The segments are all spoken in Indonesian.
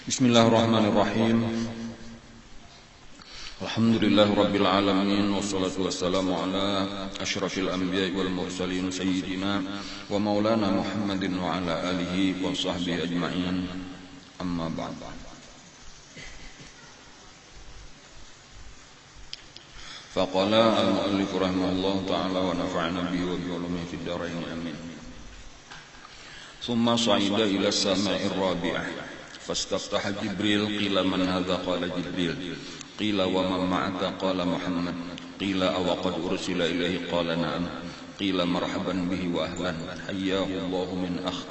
Bismillahirrahmanirrahim. Alhamdulillahirabbil alamin wassalatu wassalamu ala asyrafil anbiya'i wal mursalin sayyidina wa maulana Muhammadin wa ala alihi wa sahbihi ajma'in. Amma ba'd. Faqala al-mu'allif rahimahullah ta'ala wa nafa'ana bihi wa bi ulumihi fid dharain amin. Thumma sa'ida ila as-sama'ir rabi'ah fastaftaha Jibril qila man hadha qala Jibril qila wa man ma'aka qala Muhammad qila aw qad ursila ilaihi qala na'am qila marhaban bihi wa ahlan hayyahu Allah min akh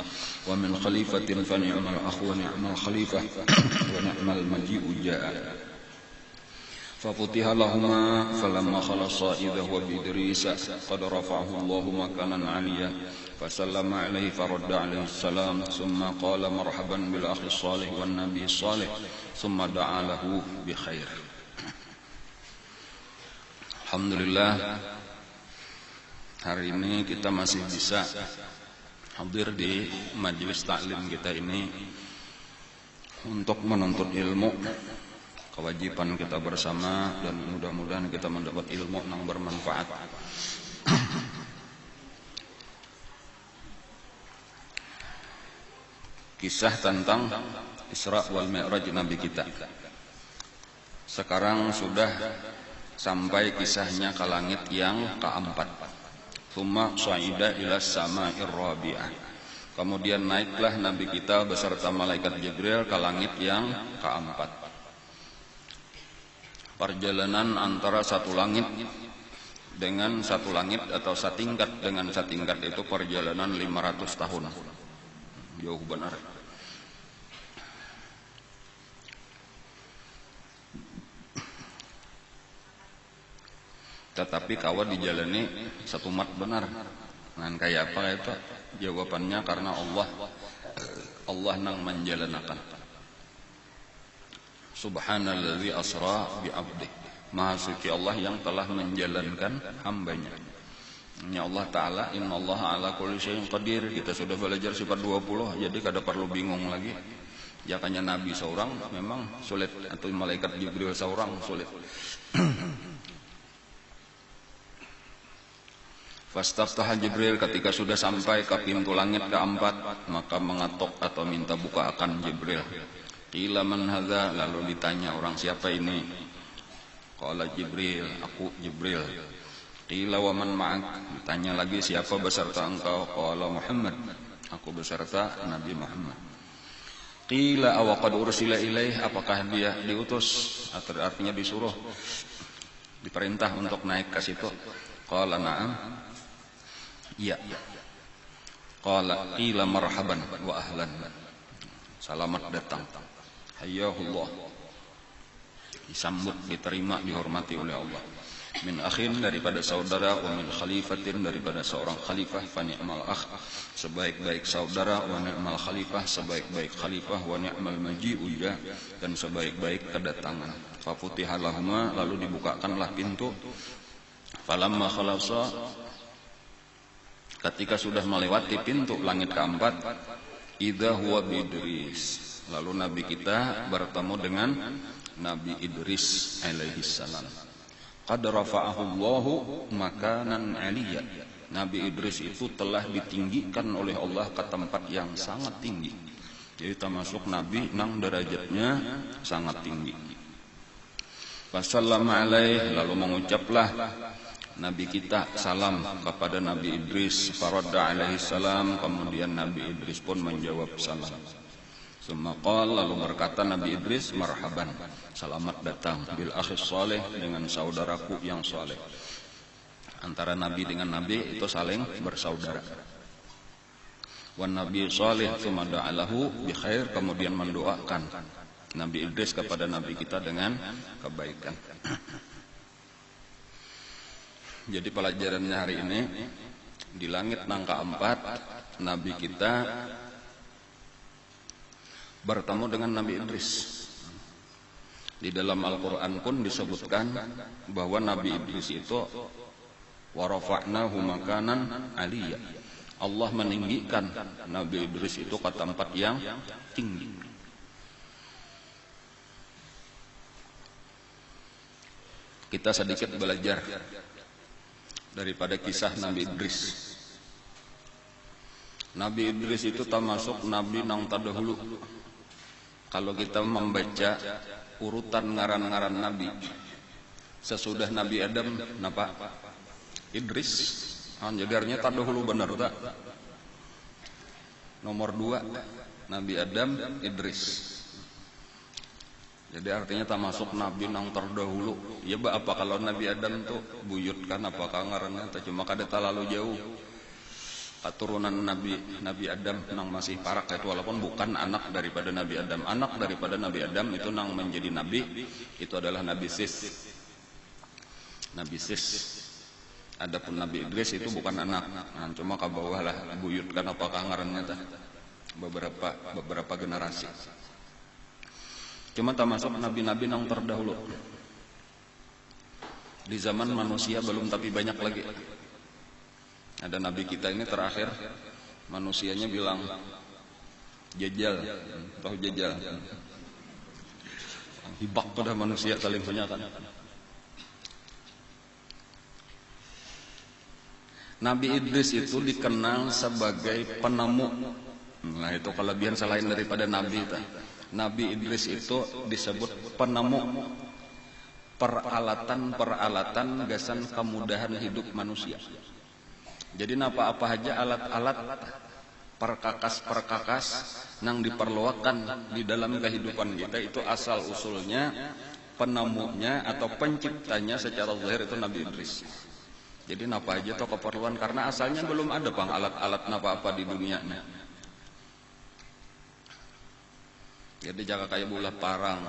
wa min khalifatin fa ni'mal akh wa ni'mal khalifah wa ni'mal maji'u ja'a ففتح لهما فلما خلص إذا هو بإدريس قد رفعه الله مكانا عليا فسلم عليه فرد عليه السلام ثم قال مرحبا بالأخ الصالح والنبي الصالح ثم دعا له بخير. Alhamdulillah, hari ini kita masih bisa hadir di majelis taklim kita ini untuk menuntut ilmu. Kewajiban kita bersama dan mudah-mudahan kita mendapat ilmu yang bermanfaat. Kisah tentang Isra wal Mi'raj Nabi kita. Sekarang sudah sampai kisahnya ke langit yang keempat. Tsumma sha'ida ila sama'ir rabi'ah. Kemudian naiklah Nabi kita beserta malaikat Jibril ke langit yang keempat. Perjalanan antara satu langit dengan satu langit atau satingkat dengan satingkat itu perjalanan 500 tahun. Jauh benar. Tetapi kawan dijalani satu mat benar. Nah, kayak apa itu? Jawabannya karena Allah nang menjalanakan. Subhanalladzi asra bi 'abdi. Maha suci Allah yang telah menjalankan hambanya. Ya Allah Ta'ala, innallaha ala kulli syai'in qadir. Kita sudah belajar sifat 20, jadi kada perlu bingung lagi. Jakanya Nabi seorang memang sulit, atau malaikat Jibril seorang sulit. Fastaftaha Jibril, ketika sudah sampai ke pintu langit keempat, maka mengatok atau minta buka akan Jibril. Qila man hadza, lalu ditanya orang siapa ini? Qala Jibril, aku Jibril. Qila wa man ma'ak, ditanya lagi siapa beserta engkau? Qala Muhammad, aku beserta Nabi Muhammad. Qila aw qad ursila ilaih, apakah dia diutus atau artinya disuruh, diperintah untuk naik ke situ? Qala na'am, iya. Qala qila marhaban wa ahlan, selamat datang. Hayyahullah, disambut, diterima, dihormati oleh Allah. Min akhin, daripada saudara, wa min khalifatin, daripada seorang khalifah, fa ni'mal akh, sebaik-baik saudara, wa ni'mal khalifah, sebaik-baik khalifah, wa ni'mal maji'u, dan sebaik-baik kedatangan. Fa futiha lahuma, lalu dibukakanlah pintu. Falamma khalasa, ketika sudah melewati pintu langit keempat, idza huwa bidris, lalu Nabi kita bertemu dengan Nabi Idris alaihi salam. Qad rafa'ahu Allahu makanan 'aliyya. Nabi Idris itu telah ditinggikan oleh Allah ke tempat yang sangat tinggi. Jadi termasuk nabi nang derajatnya sangat tinggi. Wasallama alaihi, lalu mengucaplah Nabi kita salam kepada Nabi Idris. Faradda alaihi salam, kemudian Nabi Idris pun menjawab salam. Summa qala, lalu berkata Nabi Idris, marhaban, selamat datang bil akhi salih, dengan saudaraku yang saleh. Antara Nabi dengan Nabi itu saling bersaudara. Wan Nabi salih tsumma da'alahu bi khair, kemudian mendoakan Nabi Idris kepada Nabi kita dengan kebaikan. Jadi pelajarannya hari ini di langit nang keempat, Nabi kita bertemu dengan Nabi Idris. Di dalam Al-Quran pun disebutkan bahwa Nabi Idris itu wa rafa'nahu makanan 'aliyya. Allah meninggikan Nabi Idris itu ke tempat yang tinggi. kita sedikit belajar daripada kisah Nabi Idris. Nabi Idris itu termasuk nabi nang terdahulu. Kalau kita membaca urutan ngaran-ngaran nabi, sesudah Nabi Adam napa? Idris. Jadi artinya terdahulu benar tak? Nomor 2 Nabi Adam, Idris. Jadi artinya termasuk nabi nang terdahulu. Ya apa kalau Nabi Adam tuh buyut kan apakah ngarannya? Cuma kada terlalu jauh. Keturunan Nabi Adam nang masih parak itu, walaupun bukan anak daripada Nabi Adam. Anak daripada Nabi Adam itu nang menjadi nabi itu adalah Nabi Sis. Nabi Sis. Adapun Nabi Idris itu bukan anak. Nah, cuma ke bawah lah buyut kan apakah ngarannya tah. Beberapa generasi. Cuma termasuk nabi-nabi nang terdahulu. Di zaman manusia belum tapi banyak lagi. Ada nabi kita ini terakhir, manusianya bilang jajal, tahu jajal? Hibak pada manusia saling menyakan. Nabi Idris itu dikenal sebagai penemu. Nah itu kelebihan selain daripada nabi itu. Nabi Idris itu disebut penemu peralatan gasan kemudahan hidup manusia. Jadi apa aja alat-alat perkakas yang diperlukan di dalam kehidupan kita itu asal usulnya penemunya atau penciptanya secara zahir itu Nabi Idris. Jadi apa aja toh keperluan karena asalnya belum ada bang alat-alat apa di dunia. Jadi jaga kayak bola parang,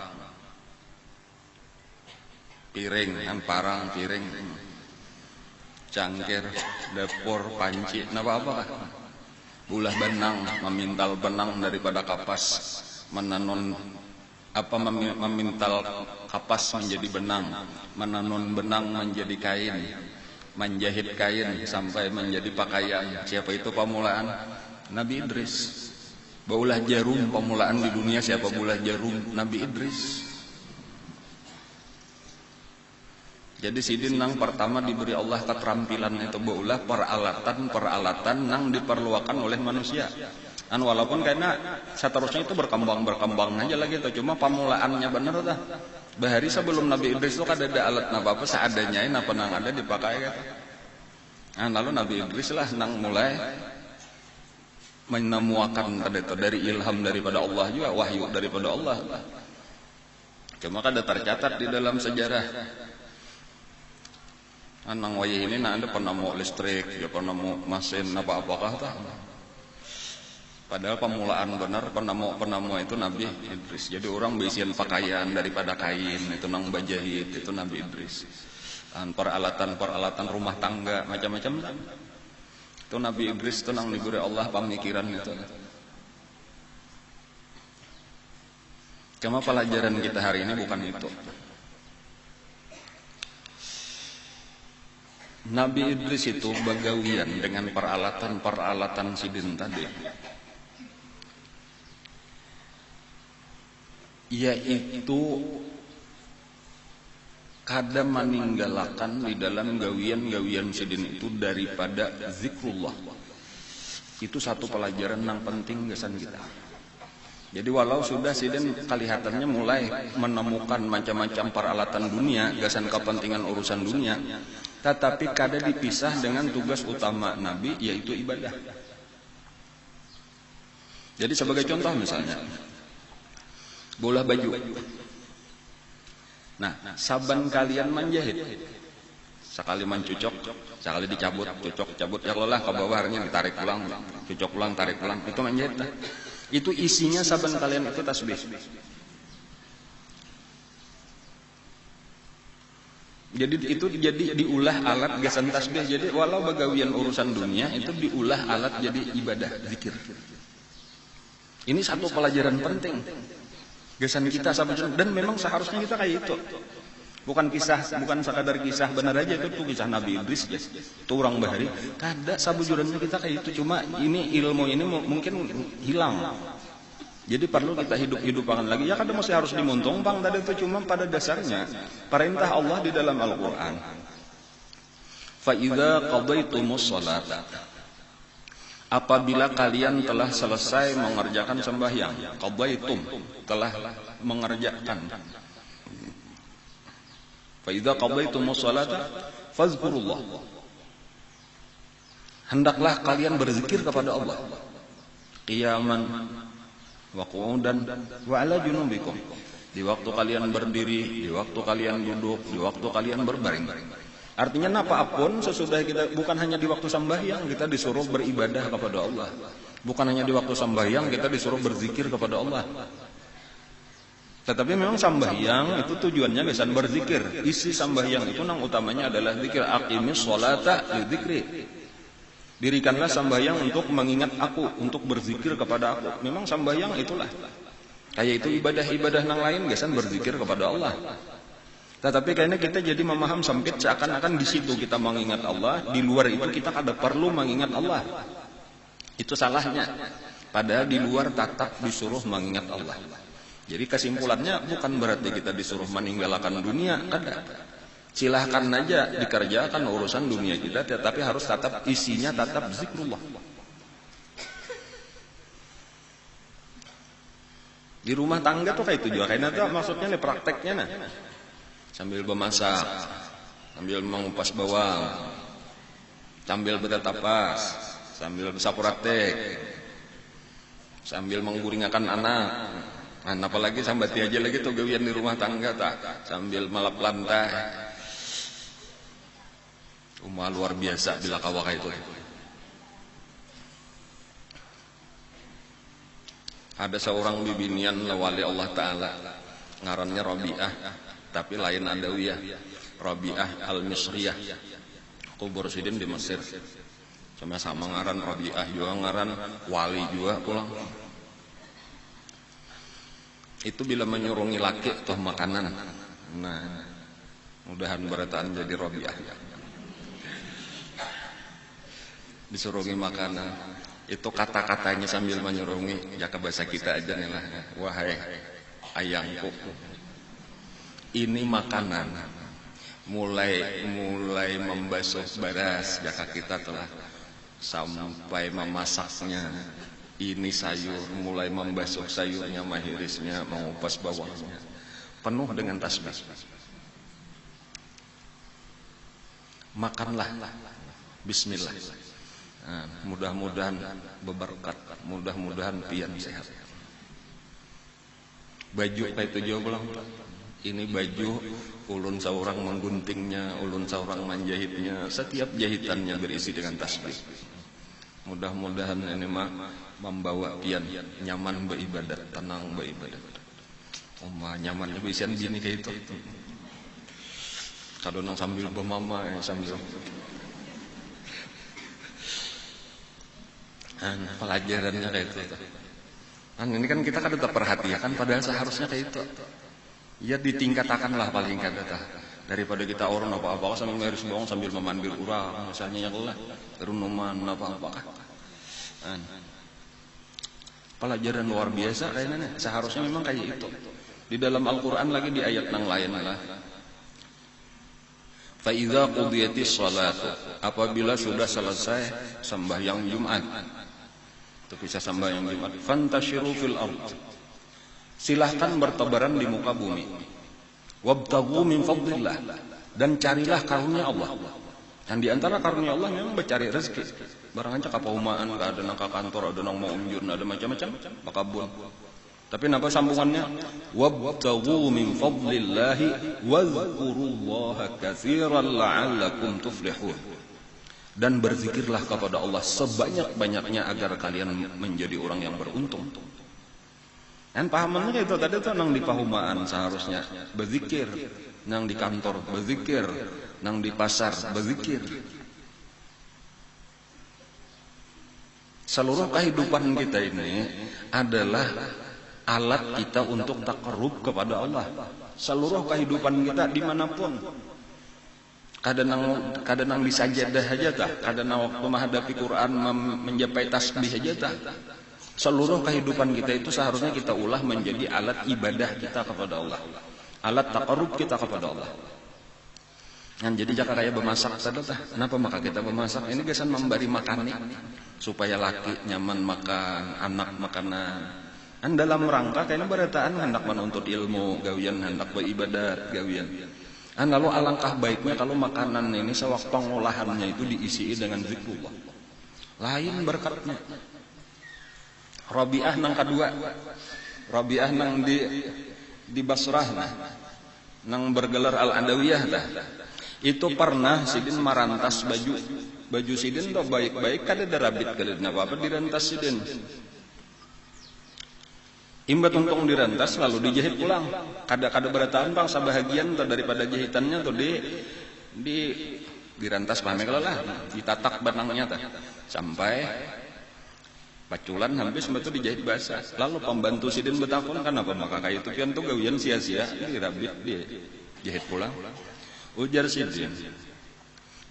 piring, parang, piring. Cangkir, dapur, panci, apa bulah benang, memintal benang daripada kapas, memintal kapas menjadi benang, menenun benang menjadi kain, menjahit kain sampai menjadi pakaian. Siapa itu pemulaan? Nabi Idris. Baulah jarum pemulaan di dunia siapa bulah jarum? Nabi Idris. Jadi sidin nang pertama diberi Allah keterampilan itu baulah peralatan nang diperlukan oleh manusia. Dan walaupun karena seterusnya itu berkembang aja lagi tuh, cuma pemulaannya bener dah. Bahari sebelum Nabi Idris itu kan ada alat apa seadanya apa nang ada dipakai gitu. Nah, lalu Nabi Idris lah nang mulai menemukan dari ilham daripada Allah juga, wahyu daripada Allah. Cuma kan ada tercatat di dalam sejarah. Nang wayah ini ada penemu listrik, ya penemu mesin apa-apakah tah. Padahal pemulaan benar penemu itu Nabi Idris. Jadi orang bisian pakaian daripada kain itu nang bajahit itu Nabi Idris. Dan peralatan rumah tangga macam-macam itu Nabi Idris itu nang diberi Allah pemikiran itu. Cuma pelajaran kita hari ini bukan itu. Nabi Idris itu bagawian dengan peralatan sidin tadi, yaitu kada meninggalkan di dalam gawian sidin itu daripada zikrullah. Itu satu pelajaran yang penting gasan kita. Jadi walau sudah sidin kelihatannya mulai menemukan macam-macam peralatan dunia, gasan kepentingan urusan dunia, tetapi kada dipisah dengan tugas utama Nabi yaitu ibadah. Jadi sebagai contoh misalnya bolah baju. Nah, saban kalian menjahit, sekali mencucok, sekali dicabut, cucok, cabut, ya lelah ke bawah harinya ditarik pulang, cucok pulang, tarik pulang, itu menjahit. Itu isinya saban kalian itu tasbih. Jadi itu diulah alat gasan tasbih. Jadi walau bagawian urusan dunia itu diulah alat jadi ibadah zikir. Ini satu pelajaran penting. Gasan kita dan memang seharusnya kita kayak itu. Bukan sekadar kisah benar aja itu kisah Nabi Idris ya. Itu orang bahari. Kada sabujurannya kita kayak itu, cuma ini ilmu ini mungkin hilang. Jadi perlu kita hidup-hidupan lagi. Ya kadang masih harus dimuntung bang tadi itu, cuma pada dasarnya perintah Allah di dalam Al-Quran. Fa idza qadaytumus sholata, apabila kalian telah selesai mengerjakan sembahyang, qadaitum telah mengerjakan. Fa idza qadaytumus sholata fazkurullah, hendaklah kalian berzikir kepada Allah qiyaman wa qu'udan wa ala junubikum, di waktu kalian berdiri, di waktu kalian duduk, di waktu kalian berbaring. Artinya apapun sesudah kita, bukan hanya di waktu sembahyang kita disuruh beribadah kepada Allah, bukan hanya di waktu sembahyang kita disuruh berzikir kepada Allah. Tetapi memang sembahyang itu tujuannya biasa berzikir. Isi sembahyang itu yang utamanya adalah zikir. Aqimis sholata lidzikri, dirikanlah sembahyang untuk mengingat aku, untuk berzikir kepada aku. Memang sembahyang itulah. Kayak itu ibadah-ibadah yang lain biasa berzikir kepada Allah. Tetapi karena kita jadi memaham sempit seakan-akan di situ kita mengingat Allah, di luar itu kita kada perlu mengingat Allah. Itu salahnya. Padahal di luar tetap disuruh mengingat Allah. Jadi kesimpulannya bukan berarti kita disuruh meninggalkan dunia, kada. Silahkan aja dikerjakan urusan dunia kita, tetapi harus tetap isinya tetap zikrullah. Di rumah tangga tuh kayak itu juga, kayaknya tuh maksudnya nih prakteknya nah. Sambil memasak, sambil mengupas bawang, sambil bertatapas, sambil bersapuratek, sambil mengguringakan anak. Nah, apalagi sambati aja lagi tuh gawian di rumah tangga tak, sambil melap lantai. Luar biasa bila kawaka itu. Ada seorang bibinian wali Allah Ta'ala, ngarannya Rabi'ah, tapi lain Adawiyah, Rabi'ah Al-Misriyah, kubur sidin di Mesir. Sama-sama ngaran Rabi'ah juga, ngaran wali juga pulang. Itu bila menyurungi laki toh makanan. Nah, mudahan berataan jadi Rabi'ah. Disurungi makanan. Itu kata-katanya sambil menyurungi, ya ke bahasa kita aja nih lah. Wahai ayangku, ini makanan mulai membasuh baras jaka kita telah sampai memasaknya. Ini sayur mulai membasuh sayurnya, mahirisnya, mengupas bawangnya, penuh dengan tasbih. Makanlah, bismillah. Nah, mudah-mudahan berberkat, mudah-mudahan pian sehat. Baju kayak itu jauh pulang. Ini baju ulun seorang mengguntingnya, ulun seorang menjahitnya, setiap jahitannya berisi dengan tasbih. Mudah-mudahan ini mah membawa pian nyaman beribadat, tenang beribadat. Nyamannya bisian bini kayak itu. Kadang sambil bermama, sambil pelajarannya kayak itu. Ini kan kita tetap perhatikan, padahal seharusnya kayak itu. Ya ditingkatakanlah paling kata daripada kita orang apa-apa sambil ngaris bawang sambil memanggil urang, misalnya yang lah runuman apa-apa. Pelajaran luar biasa kayaknya. Seharusnya memang kayak itu. Di dalam Al-Quran lagi di ayat yang lain lah. Fa idza qudiyatis shalat, apabila sudah selesai sembahyang Jumat. Itu bisa sembahyang Jumat. Fantashiru fil ard, silahkan bertebaran di muka bumi. Wabtaghu min fadlillah, dan carilah karunia Allah. Dan di antara karunia Allah memang mencari rezeki. Barang aja kapaumaan, ada nang ka kantor, ada nang mau unjur, ada macam-macam, makabun. Tapi napa sambungannya? Wabtaghu min fadlillahi wadhkurullaha katsiran la'allakum tuflihun. Dan berzikirlah kepada Allah sebanyak-banyaknya agar kalian menjadi orang yang beruntung. Dan pahamannya itu tadi tuh nang di pahumaan seharusnya berzikir, nang di kantor berzikir, nang di pasar berzikir. Seluruh kehidupan kita ini adalah alat kita untuk taqarrub kepada Allah. Seluruh kehidupan kita dimanapun. Kadang di sajadah aja tah, kadang waktu menghadapi Quran menjapai tasbih aja tah. Seluruh kehidupan kita itu seharusnya kita ulah menjadi alat ibadah kita kepada Allah, alat taqarrub kita kepada Allah. Jadi jaka kayak bermasak tadi tah. Kenapa maka kita bermasak? Ini gesan memberi makan nih supaya laki nyaman makan, anak makanan. Dalam rangka kayaknya berataan hendak menuntut ilmu, gawian hendak beribadat, gawian. Lalu alangkah baiknya kalau makanan ini sewaktu pengolahannya itu diisi dengan zikrullah. Lain berkatnya. Rabi'ah nang kedua. Rabi'ah nang di Basrah nang bergelar Al-Adawiyah tah. Itu pernah sidin marantas baju sidin tuh baik-baik kada derabit kada apa dirantas sidin. Imbat untung dirantas lalu dijahit pulang. Kada berataan bang sabahagian daripada jahitannya tuh dirantas paham kalau lah ditatak benangnya tah sampai paculan habis betul dijahit basah. Lalu pembantu sidin betakon kenapa maka kayak itu pian tuh gawian sia-sia dirabit dia jahit pulang. Ujar sidin,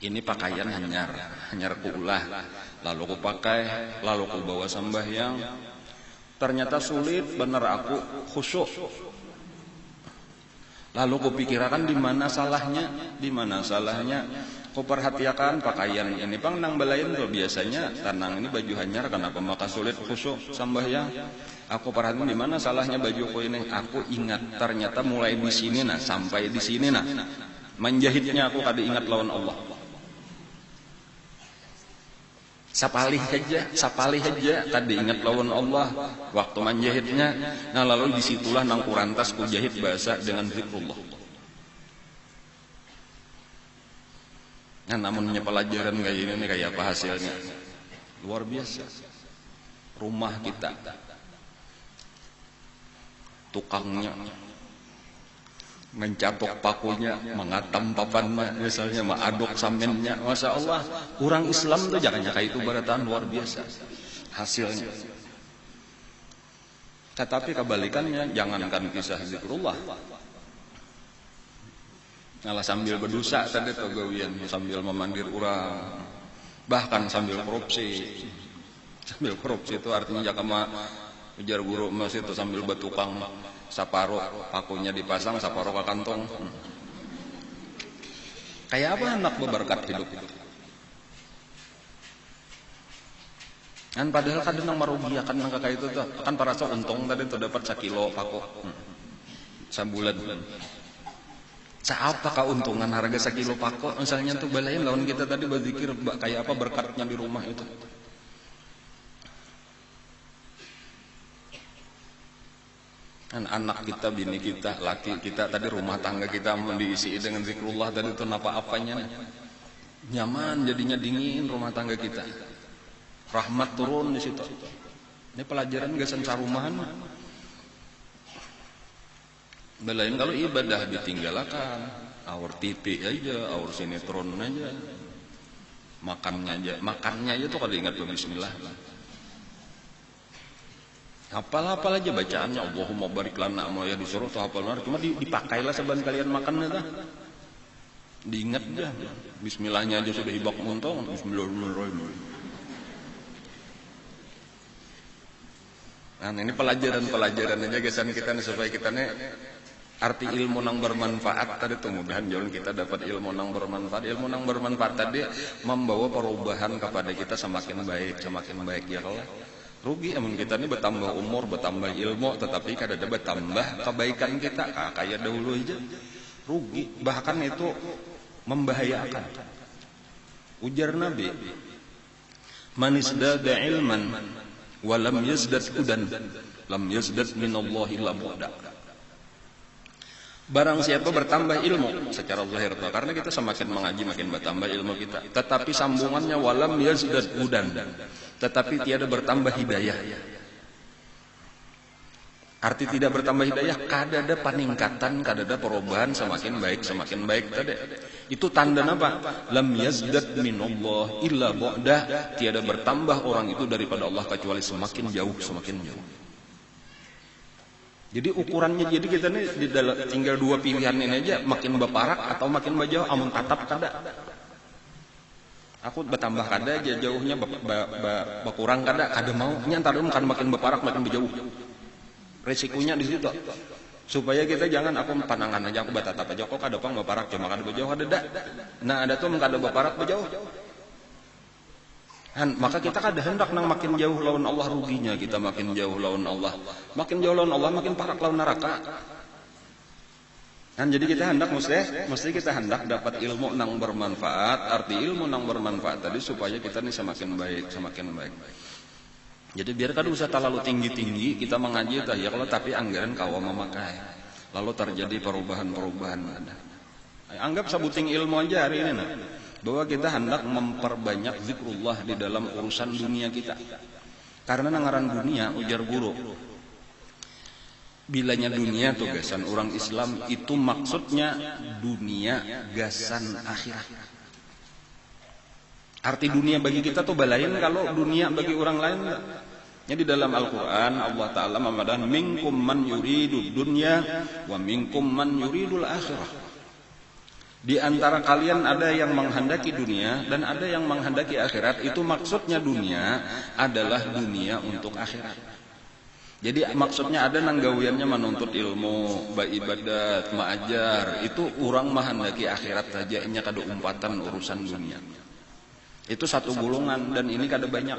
ini pakaian hanyar ku ulah, lalu ku pakai, lalu ku bawa sembahyang. Ternyata sulit bener aku khusyuk. Lalu ku pikirkan di mana salahnya. Ku perhatikan pakaian ini pang nang belain tuh biasanya tanang ini baju hanyar kenapa maka sulit khusyuk sembahyang. Aku perhatikan di mana salahnya bajuku ini. Aku ingat ternyata mulai di sini sampai di sini menjahitnya aku kada ingat lawan Allah. Sapalih aja kada ingat lawan Allah waktu menjahitnya. Nah lalu disitulah nang kurantas ku jahit bahasa dengan zikrullah. Nah namunnya pelajaran kayak ini kayak apa hasilnya? Luar biasa. Rumah kita tukangnya mencapok pakunya, mengatam papannya, misalnya mengaduk samennya. Masya Allah, orang Islam tuh jangan kayak itu barataan luar biasa hasilnya. Tetapi kebalikannya, jangankan kisah zikrullah, malah sambil berdosa tadi gawian, sambil memandir orang, bahkan sambil korupsi. Sambil korupsi itu artinya jakama ujar guru mas itu sambil betukang. Saparo pakunya dipasang, saparo ke kantong. Kayak apa anak berberkat hidup itu? Kan padahal kadang nang merugiakan nang kakak itu tuh. Kan para sok untung tadi tuh dapat 1 kilo paku. Sabulan. Apa keuntungan harga 1 kilo paku? Misalnya tuh balain lawan kita tadi berzikir kayak apa berkatnya di rumah itu. Anak kita, bini kita, laki kita, tadi rumah tangga kita diisi dengan zikrullah tadi itu apa-apanya nyaman, jadinya dingin rumah tangga kita. Rahmat turun di situ. Ini pelajaran gasan sarumahan. Belain kalau ibadah ditinggalkan, aur TV aja, aur sinetron aja. Makannya aja tuh kalau ingat bismillah. Hafal aja bacaannya Allahumma barik lana mau ya disuruh tuh hafal cuma dipakailah seban kalian makan dah. Diingat aja. Bismillahnya aja sudah hibak muntong. Bismillahirrahmanirrahim. Nah, ini pelajaran aja gesan kita nih supaya kita nih arti ilmu nang bermanfaat tadi tuh mudahan jalan kita dapat ilmu nang bermanfaat. Ilmu nang bermanfaat tadi membawa perubahan kepada kita semakin baik ya Allah. Rugi amun kita ini bertambah umur, bertambah ilmu, tetapi kada ada bertambah kebaikan kita. Kayak dahulu aja. Rugi, bahkan itu membahayakan. Ujar Nabi, "Man isdada ilman wa lam yazdad hudan, lam yazdad minallahi illa bu'da." Barang siapa bertambah ilmu secara zahir, karena kita semakin mengaji makin bertambah ilmu kita. Tetapi sambungannya walam yazdad hudan, tetapi tiada bertambah hidayah. Arti tidak bertambah hidayah, kada ada peningkatan, kada ada perubahan, semakin baik tadi. Itu tanda apa? Lam yazdad minallah illa bu'da, tiada bertambah orang itu daripada Allah kecuali semakin jauh. Jadi ukurannya, jadi kita nih tinggal 2 pilihan ini aja, makin berparak atau makin bajau, amun tatap kada. Aku bertambah kada aja jauhnya berkurang kada mau nya entar kan makin berparak makin berjauh. Resikonya di situ. Supaya kita jangan aku panangan aja aku batatap aja kok kada pang berparak cuma kada berjauh ada dak. Nah ada tuh kada berparak berjauh. Maka kita kada hendak nang makin jauh lawan Allah ruginya kita makin jauh lawan Allah. Makin jauh lawan Allah makin parak lawan neraka. Jadi kita hendak mesti kita hendak dapat ilmu nang bermanfaat. Arti ilmu nang bermanfaat tadi supaya kita nih semakin baik. Jadi biar kada usah terlalu tinggi kita mengaji tah ya kalau tapi anggaran kawa memakai. Lalu terjadi perubahan. Anggap sebuting ilmu aja hari ini bahwa kita hendak memperbanyak zikrullah di dalam urusan dunia kita. Karena nangaran dunia ujar guru. Bilanya dunia tuh gasan orang Islam itu maksudnya dunia gasan akhirat. Arti dunia bagi kita tuh balain kalau dunia bagi orang lain. Jadi dalam Al-Quran Allah Ta'ala memadan minkum man yuridu dunya wa minkum man yuridul akhirah. Di antara kalian ada yang menghendaki dunia dan ada yang menghendaki akhirat. Itu maksudnya dunia adalah dunia untuk akhirat. Jadi maksudnya ada nang gawiannya menuntut ilmu, beribadat, mengajar. Itu orang menghendaki akhirat saja, ini kada umpatan urusan dunia. Itu satu golongan dan ini kada banyak.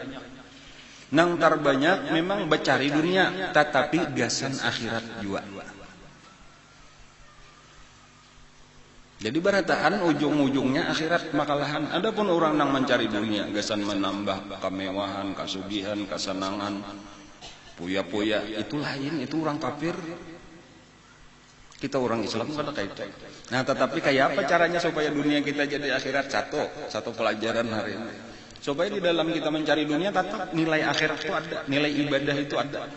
Nang terbanyak memang becari dunia, tetapi gasan akhirat juga. Jadi barataan ujung-ujungnya akhirat makalahan. Adapun orang nang mencari dunia, gasan menambah kemewahan, kasugihan, kesenangan, puya-puya itu lain, itu orang kafir. Kita orang Islam kada kayak itu. Nah, tetapi kayak apa caranya supaya dunia kita jadi akhirat? Satu pelajaran hari ini. Supaya di dalam kita mencari dunia tetap nilai akhirat itu ada, nilai ibadah itu ada.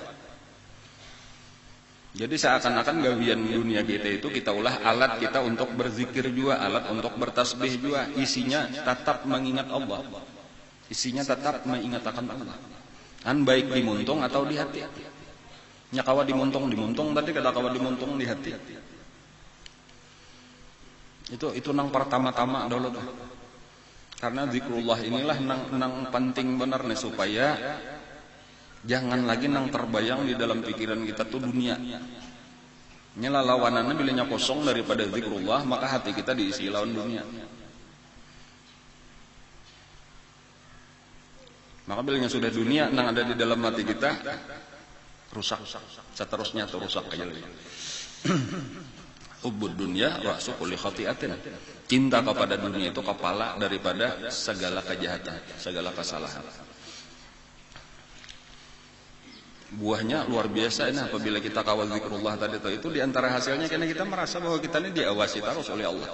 Jadi seakan-akan gawian dunia kita itu kita ulah alat kita untuk berzikir juga, alat untuk bertasbih juga. Isinya tetap mengingat Allah. Isinya tetap mengingatkan Allah. Kan baik di muntung atau di hati. Nya kawa di muntung tadi kada kawa di muntung di hati. Itu nang pertama-tama dulu tuh. Karena zikrullah inilah nang penting benar nih supaya jangan lagi nang terbayang di dalam pikiran kita tuh dunia. Nya lawanannya bilanya kosong daripada zikrullah maka hati kita diisi lawan dunia. Maka bilanya sudah dunia yang ada di dalam hati kita rusak, seterusnya tuh rusak aja. Hubbud dunya ra'su kulli khati'atin. Cinta kepada dunia itu kepala daripada segala kejahatan, segala kesalahan. Buahnya luar biasa ini apabila kita kawal zikrullah tadi itu di antara hasilnya karena kita merasa bahwa kita ini diawasi terus oleh Allah.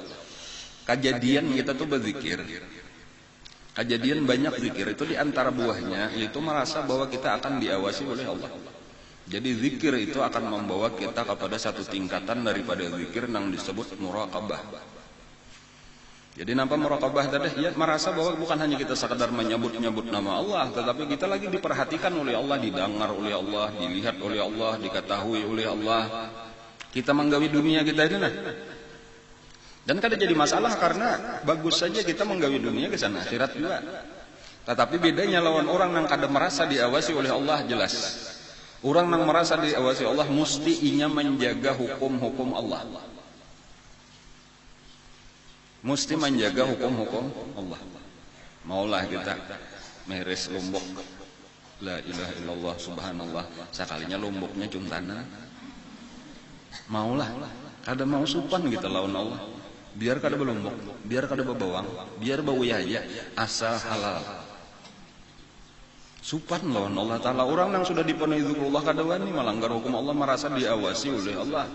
Kejadian kita tuh berzikir. Kejadian banyak zikir itu di antara buahnya yaitu merasa bahwa kita akan diawasi oleh Allah. Jadi zikir itu akan membawa kita kepada satu tingkatan daripada zikir yang disebut muraqabah. Jadi nampak muraqabah tadi ya merasa bahwa bukan hanya kita sekadar menyebut-nyebut nama Allah, tetapi kita lagi diperhatikan oleh Allah, didengar oleh Allah, dilihat oleh Allah, diketahui oleh Allah. Kita menggawi dunia kita ini nah. Dan kada jadi masalah karena bagus saja kita menggawi dunia ke sana akhirat juga. Tetapi bedanya lawan orang yang kada merasa diawasi oleh Allah jelas. Orang yang merasa diawasi Allah mesti inya menjaga hukum-hukum Allah. Mesti menjaga hukum-hukum Allah. Maulah kita meres lombok la ilaha illallah subhanallah sekalinya lomboknya cuntana. Maulah kada mau supan kita lawan Allah. Biar kada belombok, biar kada bebawang, biar bau aja asal halal. Supan lawan Allah Ta'ala. Orang yang sudah dipenuhi zikrullah kada wani melanggar hukum Allah merasa diawasi oleh Allah.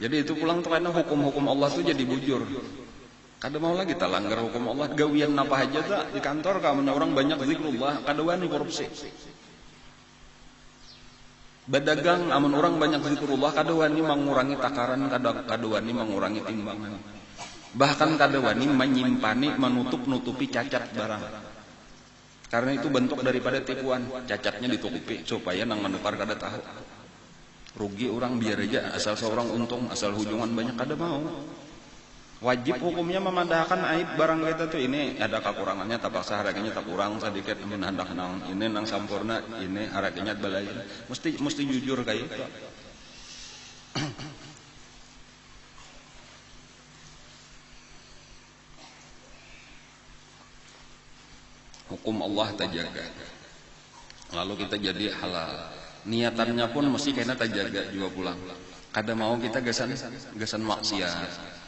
Jadi itu pulang tuh karena hukum-hukum Allah tuh jadi bujur. Kada mau lagi kita langgar hukum Allah. Gawian apa aja tak di kantor kamu orang banyak zikrullah kada wani korupsi. Berdagang amun orang banyak zikrullah kada wani mengurangi takaran, kada wani mengurangi timbangan. Bahkan kada wani menyimpani menutup-nutupi cacat barang. Karena itu bentuk daripada tipuan, cacatnya ditutupi supaya nang menukar kada tahu. Rugi orang biar aja asal seorang untung, asal hujungan banyak kada mau. Wajib hukumnya memandahkan aib barang kita tuh, ini ada kekurangannya terpaksa harganya tak kurang sedikit mun hendak naon ini nang sampurna ini harganya balai. Mesti jujur kayak itu. Hukum Allah terjaga. Lalu kita jadi halal. Niatannya pun mesti kena terjaga juga pulang. Kada mau kita gesan maksiat.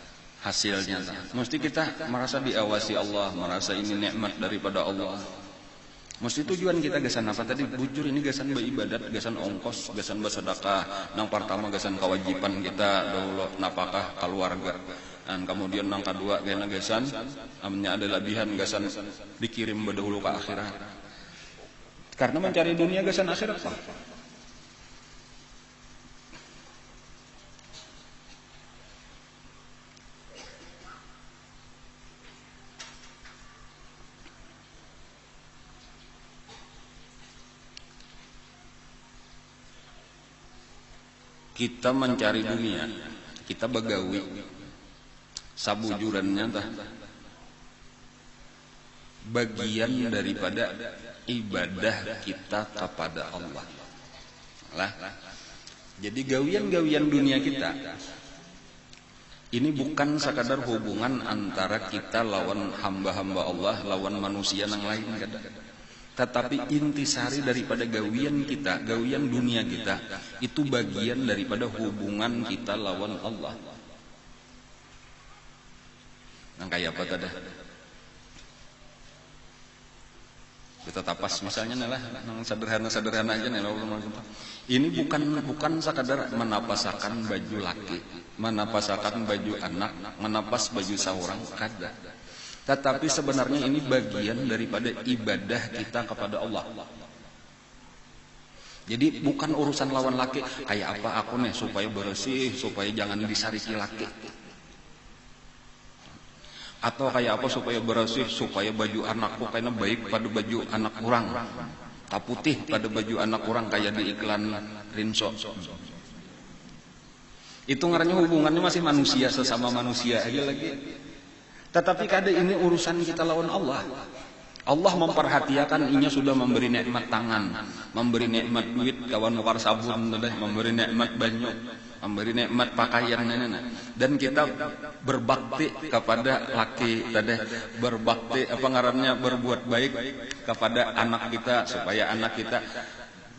Hasilnya mesti kita merasa diawasi Allah, merasa ini nikmat daripada Allah. Mesti tujuan kita gesan apa tadi? Bujur ini gesan beribadat, gesan ongkos, gesan bersedekah. Nang pertama gesan kewajiban kita dahulu napakah keluarga. Dan kemudian nang kedua kena gesan amnya ada lebihan gesan dikirim berdahulu ke akhirat. Karena mencari dunia gesan akhirat Pak. Kita mencari dunia, kita begawi, sabujurannya tah bagian daripada ibadah kita kepada Allah. Lah, jadi gawian-gawian dunia kita ini bukan sekadar hubungan antara kita lawan hamba-hamba Allah, lawan manusia yang lain kada. Tetapi intisari daripada gawian kita, gawian dunia kita, itu bagian daripada hubungan kita lawan Allah. Nah kayak apa tadi? Kita tapas misalnya nih lah, sederhana aja nih. Ini bukan sekadar menapasakan baju laki, menapasakan baju anak, menapas baju seorang kada. Tetapi sebenarnya ini bagian daripada ibadah kita kepada Allah. Jadi bukan urusan lawan laki, kayak apa aku nih supaya bersih, supaya jangan disariki laki. Atau kayak apa supaya bersih, supaya baju anakku kayaknya baik pada baju anak orang. Tak putih pada baju anak orang kayak di iklan Rinso. Itu ngarannya hubungannya masih manusia sesama manusia aja lagi. Tetapi kada ini urusan kita lawan Allah. Allah memperhatikan inya sudah memberi nikmat tangan, memberi nikmat duit kawan nukar sabun, memberi nikmat banyu, memberi nikmat pakaian dan kita berbakti kepada laki tadi, berbakti apa ngarannya berbuat baik kepada anak kita supaya anak kita